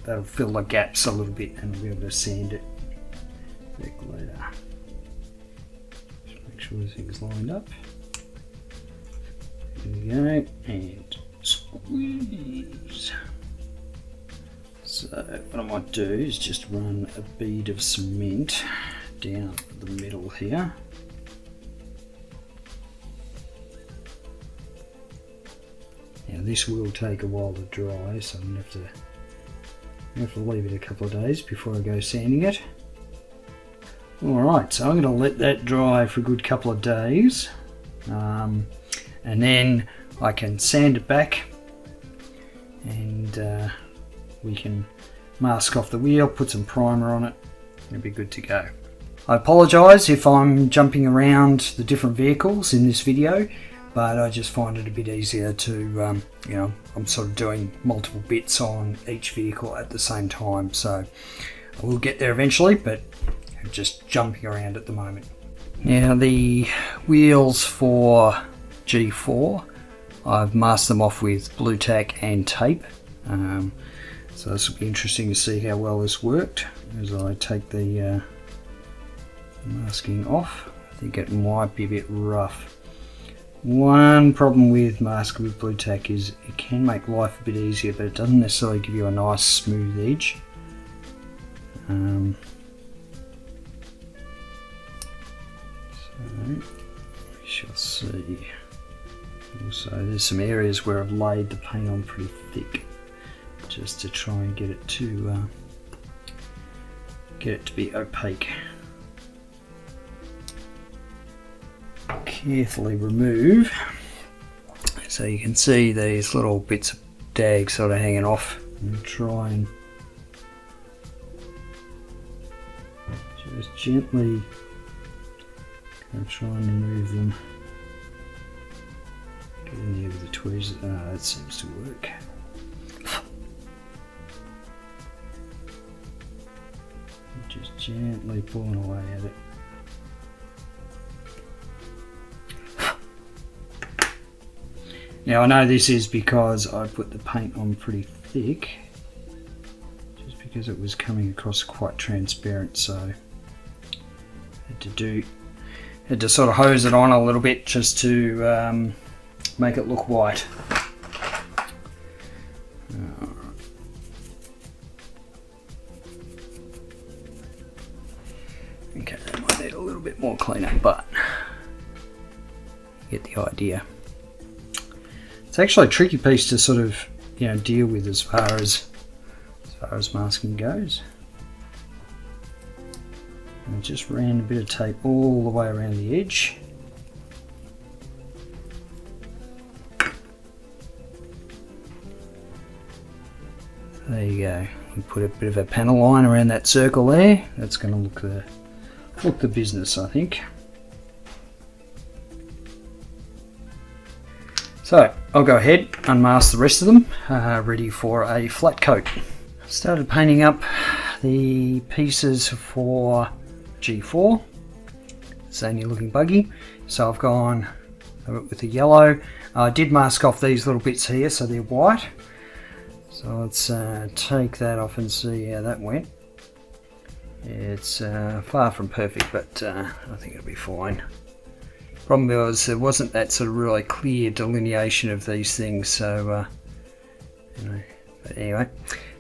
S1: that'll fill the gaps a little bit and I'll be able to sand it back later. Just make sure everything's lined up. There we go, and squeeze. So what I might do is just run a bead of cement down the middle here. Now this will take a while to dry, so I'm going to have to leave it a couple of days before I go sanding it. Alright, so I'm going to let that dry for a good couple of days, and then I can sand it back and we can mask off the wheel, put some primer on it, it'll be good to go. I apologise if I'm jumping around the different vehicles in this video, but I just find it a bit easier to, I'm sort of doing multiple bits on each vehicle at the same time, so I will get there eventually, but I'm just jumping around at the moment. Now the wheels for G4, I've masked them off with blue tack and tape, so this will be interesting to see how well this worked as I take the masking off. I think it might be a bit rough. One problem with masking with blue tack is it can make life a bit easier, but it doesn't necessarily give you a nice smooth edge. So we shall see. Also, there's some areas where I've laid the paint on pretty thick, just to try and get it to be opaque. Carefully remove, so you can see these little bits of dag sort of hanging off, and try and just gently try and remove them. Get in there with the tweezers. That seems to work. Just gently pulling away at it. Now I know this is because I put the paint on pretty thick, just because it was coming across quite transparent, so had to sort of hose it on a little bit just to make it look white. Okay, that might need a little bit more cleanup, but you get the idea. It's actually a tricky piece to sort of, deal with as far as masking goes. And I just ran a bit of tape all the way around the edge. There you go. We put a bit of a panel line around that circle there. That's going to look the business, I think. So I'll go ahead, unmask the rest of them, ready for a flat coat. I've started painting up the pieces for G4, zany looking buggy. So I've gone with the yellow. I did mask off these little bits here so they're white. So let's take that off and see how that went. It's far from perfect, but I think it'll be fine. Problem was there wasn't that sort of really clear delineation of these things, so but anyway.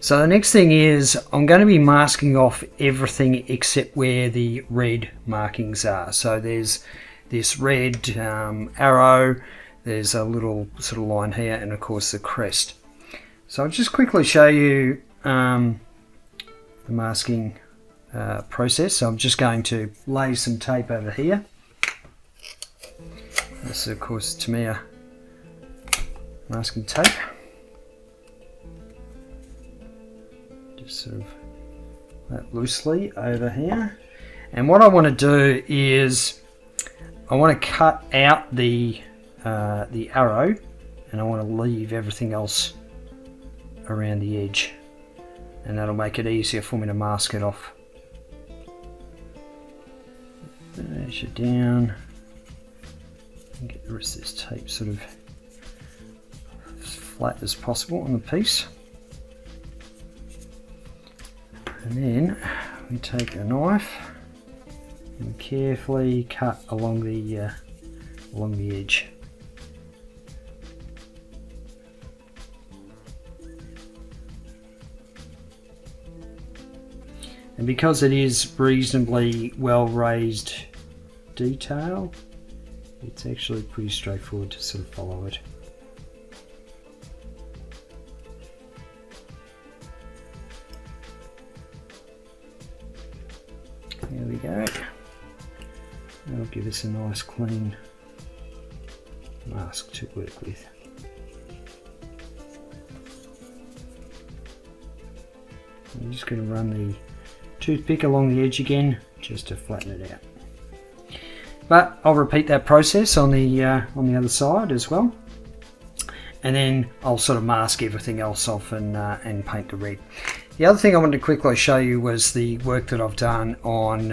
S1: So the next thing is I'm going to be masking off everything except where the red markings are. So there's this red arrow, there's a little sort of line here, and of course the crest. So I'll just quickly show you the masking process. So I'm just going to lay some tape over here. This is of course Tamiya masking tape. Just sort of that loosely over here. And what I want to do is I want to cut out the arrow, and I want to leave everything else around the edge, and that'll make it easier for me to mask it off. Push it down and get the rest of this tape sort of flat as possible on the piece. And then we take a knife and carefully cut along the edge. And because it is reasonably well raised detail, it's actually pretty straightforward to sort of follow it. There we go. That'll give us a nice clean mask to work with. I'm just going to run the toothpick along the edge again just to flatten it out. But I'll repeat that process on the other side as well, and then I'll sort of mask everything else off and paint the red. The other thing I wanted to quickly show you was the work that I've done on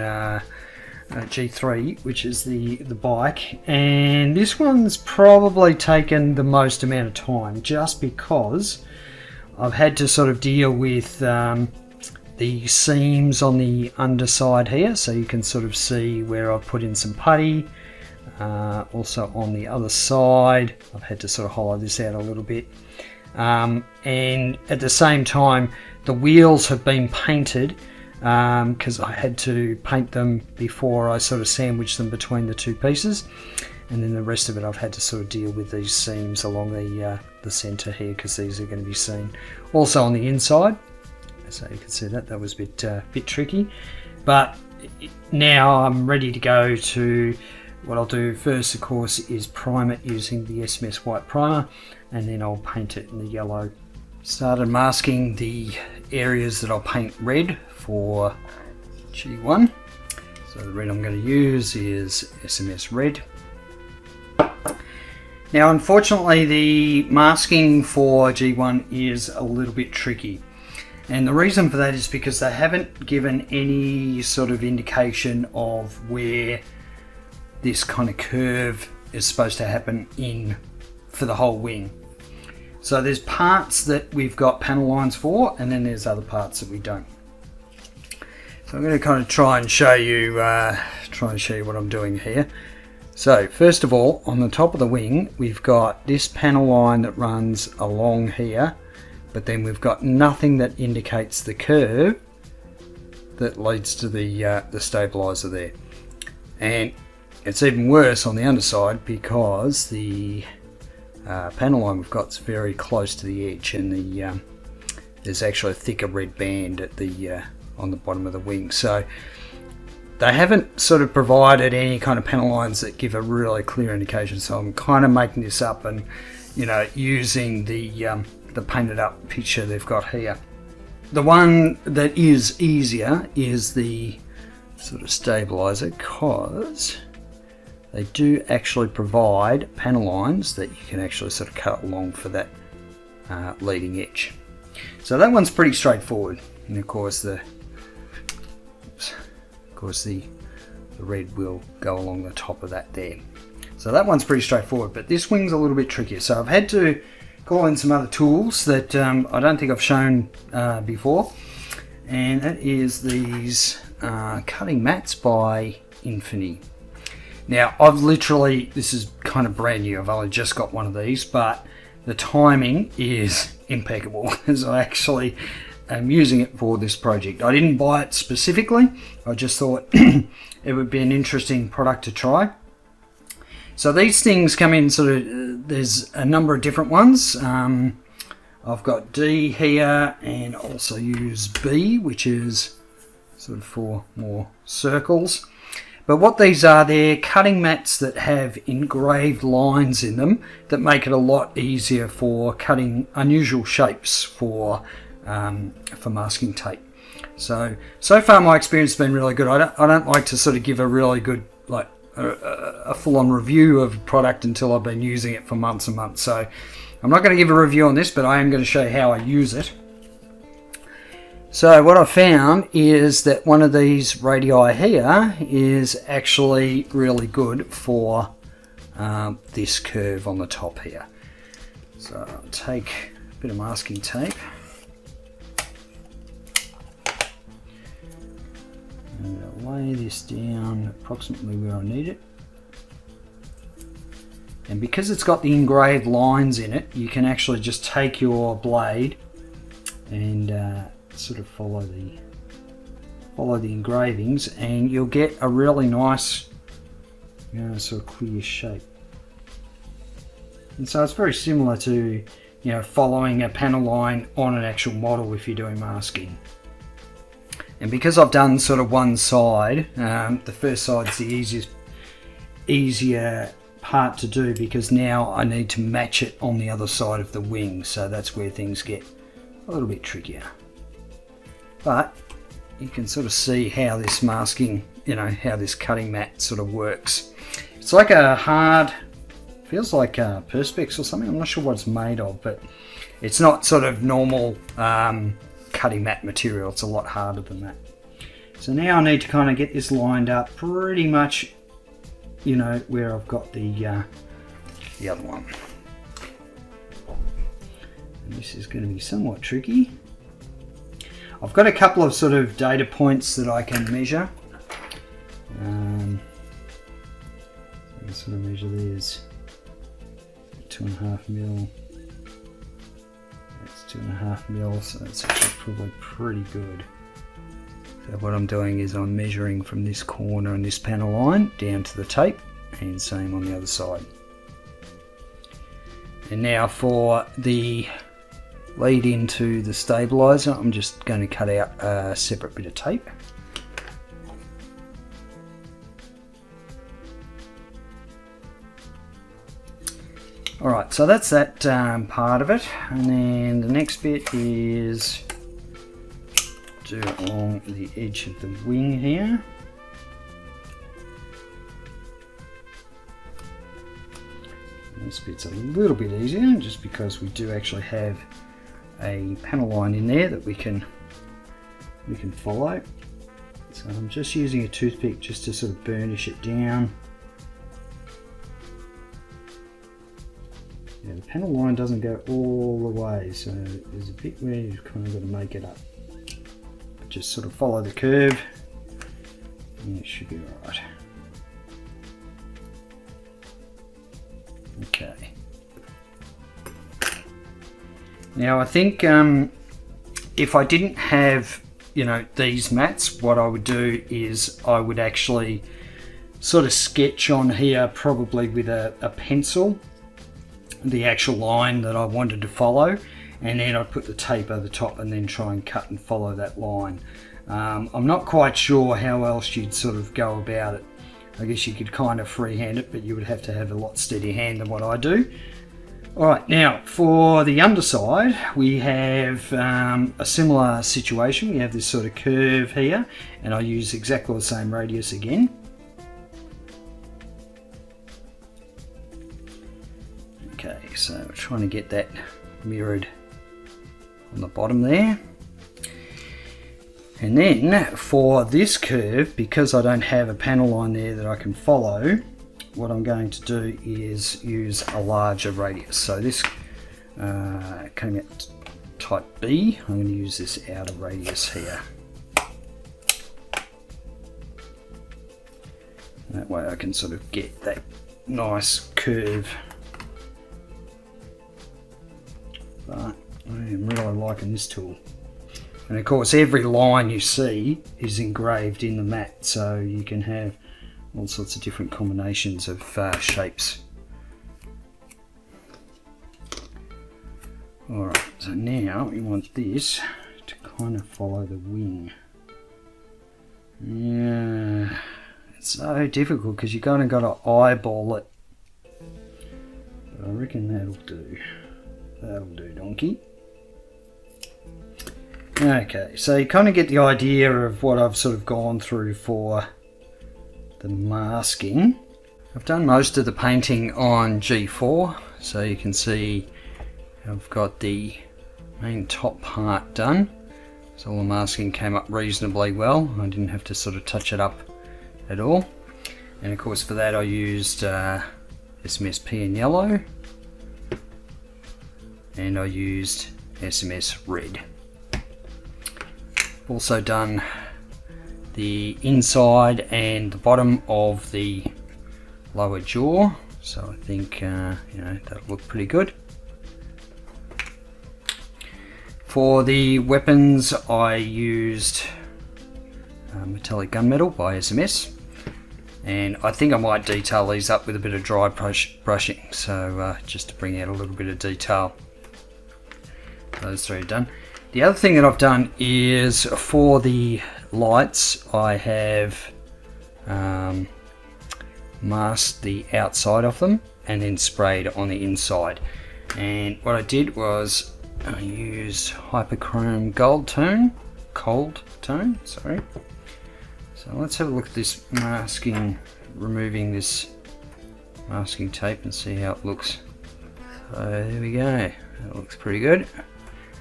S1: G3, which is the bike, and this one's probably taken the most amount of time just because I've had to sort of deal with the seams on the underside here, so you can sort of see where I've put in some putty. Also on the other side I've had to sort of hollow this out a little bit, and at the same time the wheels have been painted because I had to paint them before I sort of sandwiched them between the two pieces, and then the rest of it I've had to sort of deal with these seams along the center here because these are going to be seen also on the inside. So you can see that was a bit tricky, but now I'm ready to go to what I'll do first, of course, is prime it using the SMS white primer, and then I'll paint it in the yellow. Started masking the areas that I'll paint red for G1. So the red I'm going to use is SMS red. Now unfortunately the masking for G1 is a little bit tricky. And the reason for that is because they haven't given any sort of indication of where this kind of curve is supposed to happen in for the whole wing. So there's parts that we've got panel lines for, and then there's other parts that we don't. So I'm going to kind of try and show you what I'm doing here. So first of all, on the top of the wing, we've got this panel line that runs along here, but then we've got nothing that indicates the curve that leads to the stabilizer there. And it's even worse on the underside because the panel line we've got is very close to the edge, and there's actually a thicker red band at on the bottom of the wing. So they haven't sort of provided any kind of panel lines that give a really clear indication. So I'm kind of making this up and, you know, using the painted up picture they've got here. The one that is easier is the sort of stabilizer, because they do actually provide panel lines that you can actually sort of cut along for that leading edge. So that one's pretty straightforward, and of course the red will go along the top of that there. So that one's pretty straightforward, but this wing's a little bit trickier. So I've had to call in some other tools that I don't think I've shown before, and that is these cutting mats by Infinity. Now I've literally, this is kind of brand new, I've only just got one of these, but the timing is impeccable as I actually am using it for this project. I didn't buy it specifically, I just thought it would be an interesting product to try. So these things come in sort of, there's a number of different ones. I've got D here, and also use B, which is sort of for more circles. But what these are, they're cutting mats that have engraved lines in them that make it a lot easier for cutting unusual shapes for masking tape. So far my experience has been really good. I don't like to sort of give a really good, like, a full-on review of a product until I've been using it for months and months. So I'm not going to give a review on this, but I am going to show you how I use it. So what I found is that one of these radii here is actually really good for this curve on the top here. So I'll take a bit of masking tape and I'll lay this down approximately where I need it. And because it's got the engraved lines in it, you can actually just take your blade and sort of follow the engravings, and you'll get a really nice, sort of clear shape. And so it's very similar to, following a panel line on an actual model if you're doing masking. And because I've done sort of one side, the first side's the easier part to do, because now I need to match it on the other side of the wing, so that's where things get a little bit trickier. But you can sort of see how this masking, how this cutting mat sort of works. It's like a hard, feels like Perspex or something. I'm not sure what it's made of, but it's not sort of normal cutting mat material. It's a lot harder than that. So now I need to kind of get this lined up pretty much, where I've got the other one. And this is going to be somewhat tricky. I've got a couple of sort of data points that I can measure. I can sort of measure these. 2.5 mil. That's 2.5 mil, so that's actually probably pretty good. So what I'm doing is I'm measuring from this corner and this panel line down to the tape, and same on the other side. And now for the lead into the stabilizer, I'm just going to cut out a separate bit of tape. Alright, so that's that part of it, and then the next bit is do along the edge of the wing here. And this bit's a little bit easier just because we do actually have a panel line in there that we can follow. So I'm just using a toothpick just to sort of burnish it down. Yeah, the panel line doesn't go all the way, so there's a bit where you've kind of got to make it up. But just sort of follow the curve and it should be right. Okay. Now I think if I didn't have, these mats, what I would do is I would actually sort of sketch on here, probably with a pencil, the actual line that I wanted to follow, and then I'd put the tape over the top and then try and cut and follow that line. I'm not quite sure how else you'd sort of go about it. I guess you could kind of freehand it, but you would have to have a lot steadier hand than what I do. Alright, now for the underside we have a similar situation. We have this sort of curve here, and I use exactly the same radius again. Okay, so we're trying to get that mirrored on the bottom there. And then for this curve, because I don't have a panel line there that I can follow, what I'm going to do is use a larger radius. So this coming at type B, I'm going to use this outer radius here. That way I can sort of get that nice curve. But I am really liking this tool. And of course every line you see is engraved in the mat, so you can have all sorts of different combinations of shapes. Alright, so now we want this to kind of follow the wing. Yeah, it's so difficult because you kind of got to eyeball it. But I reckon that'll do. That'll do, donkey. Okay, so you kind of get the idea of what I've sort of gone through for the masking. I've done most of the painting on G4, so you can see I've got the main top part done. So all the masking came up reasonably well. I didn't have to sort of touch it up at all. And of course for that I used SMSP in yellow. and I used SMS red. Also done the inside and the bottom of the lower jaw, so I think that'll look pretty good. For the weapons, I used metallic gunmetal by SMS, and I think I might detail these up with a bit of dry brushing, so just to bring out a little bit of detail. Those three are done. The other thing that I've done is for the lights, I have masked the outside of them and then sprayed on the inside. And what I did was I used hyperchrome cold tone, sorry. So let's have a look at this masking, removing this masking tape and see how it looks. So there we go, that looks pretty good.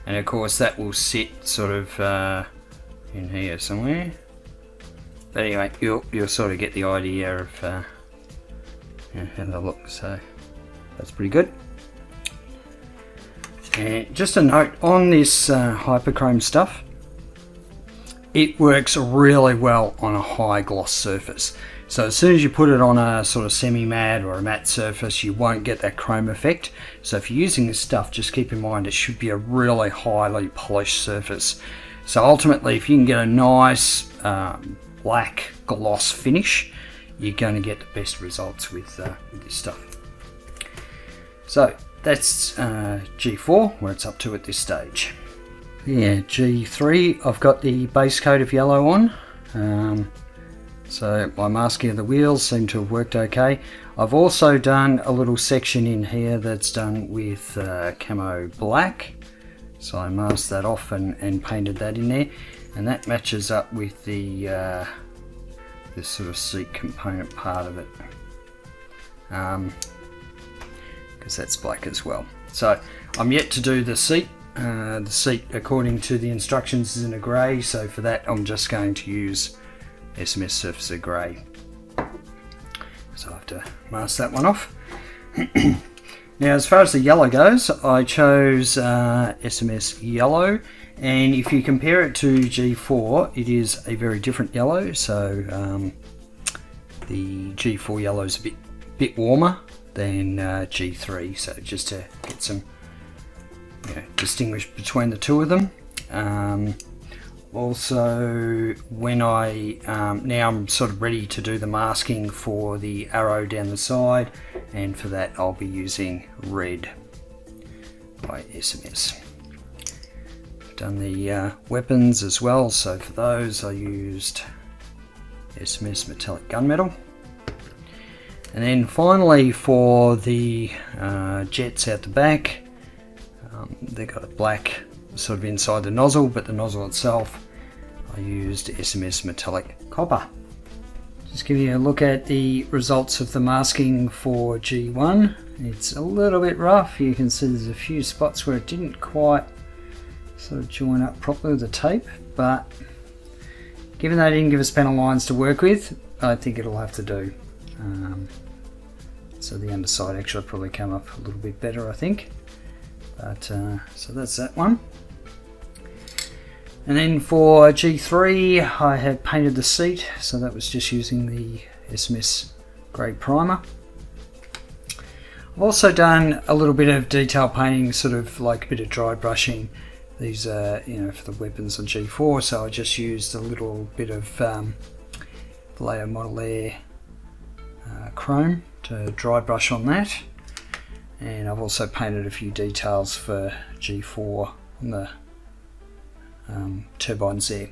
S1: And of course that will sit sort of in here somewhere. But anyway, you'll sort of get the idea of how they look, so that's pretty good. And just a note on this hyperchrome stuff, it works really well on a high gloss surface. So as soon as you put it on a sort of semi-matte or a matte surface, you won't get that chrome effect. So if you're using this stuff, just keep in mind it should be a really highly polished surface. So ultimately, if you can get a nice black gloss finish, you're going to get the best results with this stuff. So that's G4, where it's up to at this stage. Yeah, G3, I've got the base coat of yellow on. So my masking of the wheels seem to have worked okay. I've also done a little section in here that's done with camo black. So I masked that off and painted that in there. And that matches up with the this sort of seat component part of it. Because that's black as well. So I'm yet to do the seat. The seat, according to the instructions, is in a grey. So for that, I'm just going to use SMS Surfacer Grey. So I have to mask that one off. Now, as far as the yellow goes, I chose SMS Yellow, and if you compare it to G4, it is a very different yellow. So the G4 yellow is a bit warmer than G3. So just to get some distinguish between the two of them. Also, when now I'm sort of ready to do the masking for the arrow down the side, and for that I'll be using red by SMS. I've done the weapons as well, so for those I used SMS metallic gunmetal. And then finally for the jets out the back, they got a black sort of inside the nozzle, but the nozzle itself I used SMS metallic copper. Just give you a look at the results of the masking for G1. It's a little bit rough. You can see there's a few spots where it didn't quite sort of join up properly with the tape, but given they didn't give us panel lines to work with, I think it'll have to do. So the underside actually probably come up a little bit better, I think. But so that's that one. And then for G3, I have painted the seat, so that was just using the SMS grey primer. I've also done a little bit of detail painting, sort of like a bit of dry brushing. These are, for the weapons on G4, so I just used a little bit of Vallejo Model Air chrome to dry brush on that. And I've also painted a few details for G4 on the turbines there.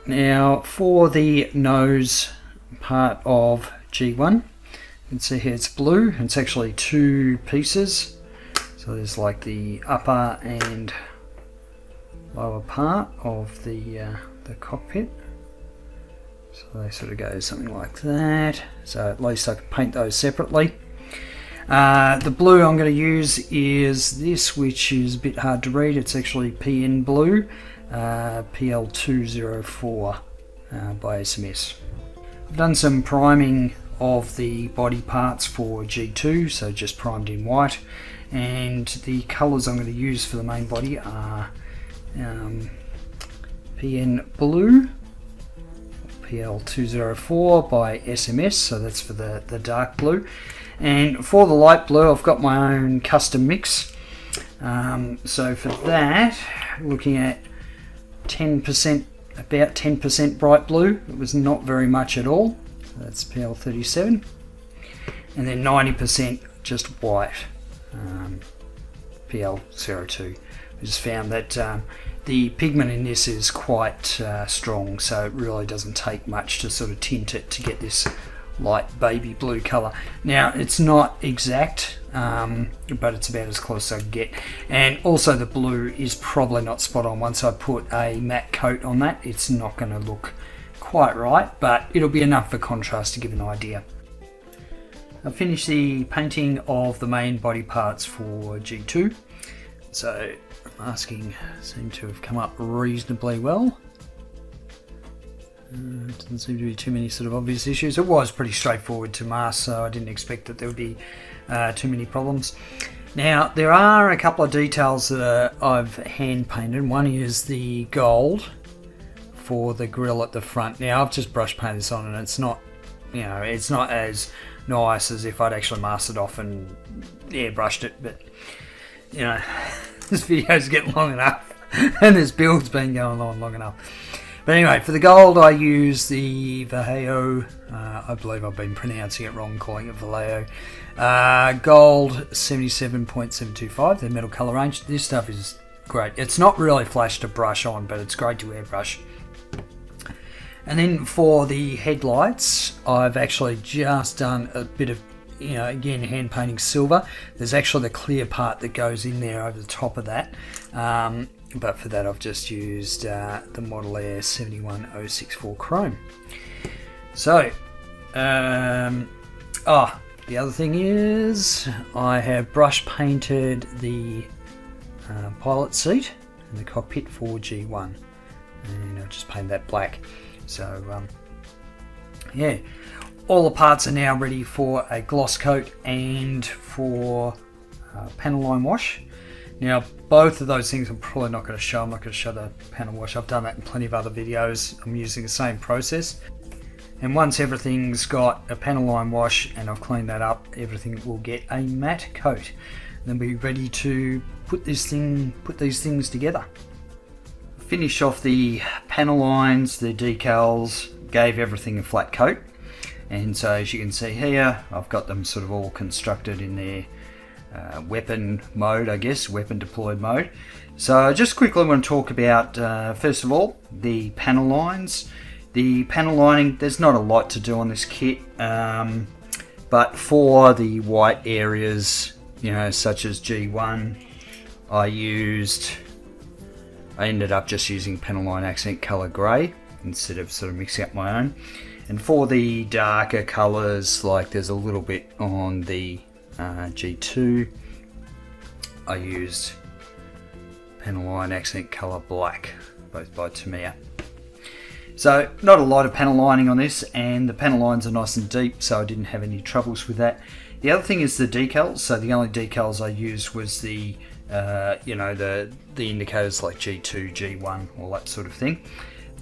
S1: Now for the nose part of G1, you can see here it's blue. It's actually two pieces. So there's like the upper and lower part of the cockpit. So they sort of go something like that. So at least I can paint those separately. The blue I'm going to use is this, which is a bit hard to read. It's actually PN Blue, PL204 by SMS. I've done some priming of the body parts for G2, so just primed in white, and the colours I'm going to use for the main body are PN Blue, PL204 by SMS, so that's for the dark blue, and for the light blue I've got my own custom mix. So for that, looking at 10%, about 10% bright blue. It was not very much at all. So that's PL37, and then 90% just white, PL02. I just found that the pigment in this is quite strong, so it really doesn't take much to sort of tint it to get this light baby blue colour. Now it's not exact, but it's about as close as I can get, and also the blue is probably not spot on. Once I put a matte coat on that, it's not going to look quite right, but it'll be enough for contrast to give an idea. I've finished the painting of the main body parts for G2, so masking seemed to have come up reasonably well. Doesn't seem to be too many sort of obvious issues. It was pretty straightforward to mask, so I didn't expect that there would be too many problems. Now there are a couple of details that I've hand painted. One is the gold for the grille at the front. Now I've just brush painted this on, and it's not, it's not as nice as if I'd actually masked it off and airbrushed it, but this video's getting long enough and this build's been going on long enough. But anyway, for the gold I use the Vallejo, I believe I've been pronouncing it wrong, calling it Vallejo, gold 77.725, the metal colour range. This stuff is great. It's not really flash to brush on, but it's great to airbrush. And then for the headlights, I've actually just done a bit of, again, hand painting silver. There's actually the clear part that goes in there over the top of that. But for that I've just used the Model Air 71064 Chrome. So, the other thing is I have brush painted the pilot seat and the cockpit for G1. And I'll just paint that black. So, yeah, all the parts are now ready for a gloss coat and for panel line wash. Now, both of those things I'm probably not going to show. I'm not going to show the panel wash. I've done that in plenty of other videos. I'm using the same process. And once everything's got a panel line wash and I've cleaned that up, everything will get a matte coat. And then be ready to put these things together. Finish off the panel lines, the decals, gave everything a flat coat. And so as you can see here, I've got them sort of all constructed in their weapon mode, I guess, weapon deployed mode. So I just quickly want to talk about, first of all, the panel lines. The panel lining, there's not a lot to do on this kit, but for the white areas, such as G1, I ended up just using panel line accent color grey instead of sort of mixing up my own. And for the darker colors, like there's a little bit on the G2, I used panel line accent color black, both by Tamiya. So not a lot of panel lining on this, and the panel lines are nice and deep, so I didn't have any troubles with that. The other thing is the decals. So the only decals I used was the the indicators like G2, G1, all that sort of thing.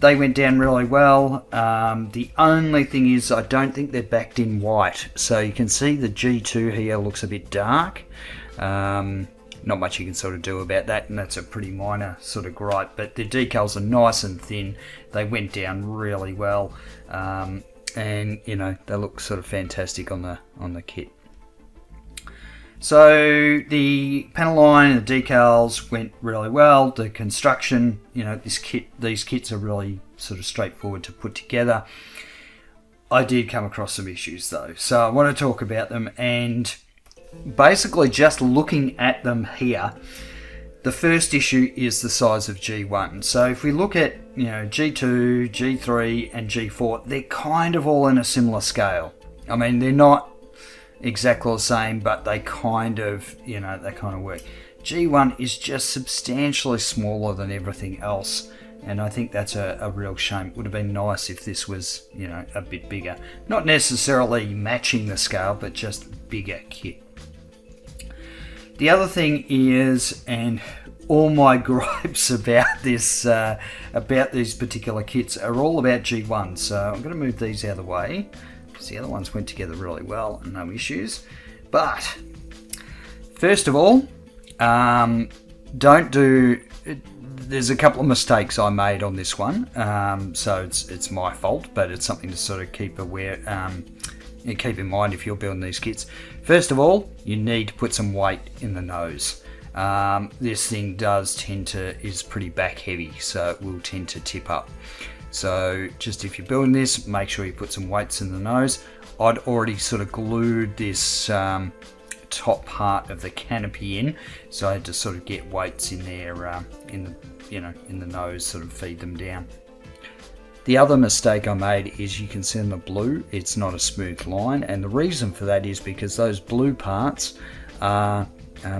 S1: They went down really well. The only thing is I don't think they're backed in white. So you can see the G2 here looks a bit dark. Not much you can sort of do about that, and that's a pretty minor sort of gripe. But the decals are nice and thin. They went down really well. And they look sort of fantastic on the kit. So the panel line and the decals went really well. The construction, these kits are really sort of straightforward to put together. I did come across some issues though, so I want to talk about them. And basically, just looking at them here, the first issue is the size of G1. So if we look at G2, G3, and G4, they're kind of all in a similar scale. I mean, they're not exactly the same, but they kind of work. G1 is just substantially smaller than everything else and I think that's a real shame. It would have been nice if this was, you know, a bit bigger. Not necessarily matching the scale, but just bigger kit. The other thing is, and all my gripes about this, about these particular kits are all about G1. So I'm going to move these out of the way because the other ones went together really well and no issues. But first of all, don't do. There's a couple of mistakes I made on this one, so it's my fault, but it's something to sort of keep aware. Keep in mind if you're building these kits. First of all, you need to put some weight in the nose. This thing is pretty back heavy, so it will tend to tip up. So just if you're building this, make sure you put some weights in the nose. I'd already sort of glued this top part of the canopy in, so I had to sort of get weights in there in the nose, sort of feed them down. The other mistake I made is you can see in the blue it's not a smooth line, and the reason for that is because those blue parts are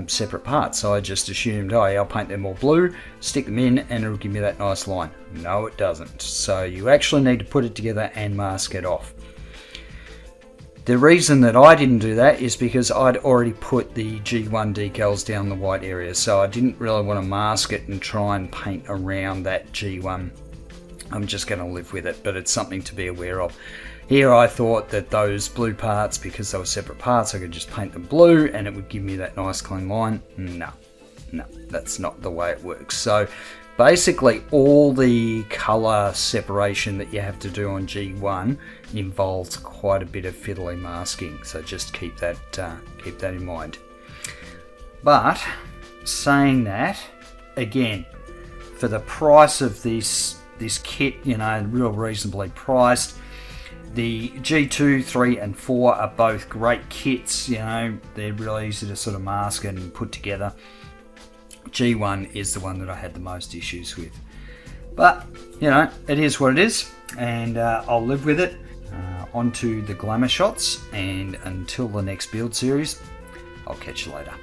S1: separate parts. So I just assumed, oh yeah, I'll paint them all blue, stick them in, and it'll give me that nice line. No, it doesn't. So you actually need to put it together and mask it off. The reason that I didn't do that is because I'd already put the G1 decals down the white area, so I didn't really want to mask it and try and paint around that G1. I'm just going to live with it, but it's something to be aware of. Here I thought that those blue parts, because they were separate parts, I could just paint them blue and it would give me that nice clean line. No, that's not the way it works. So basically all the color separation that you have to do on G1 involves quite a bit of fiddly masking, so just keep that in mind. But saying that, again, for the price of this kit, you know, real reasonably priced. The G2, 3 and 4 are both great kits, you know, they're really easy to sort of mask and put together. G1 is the one that I had the most issues with. But, you know, it is what it is, and I'll live with it. On to the glamour shots, and until the next build series, I'll catch you later.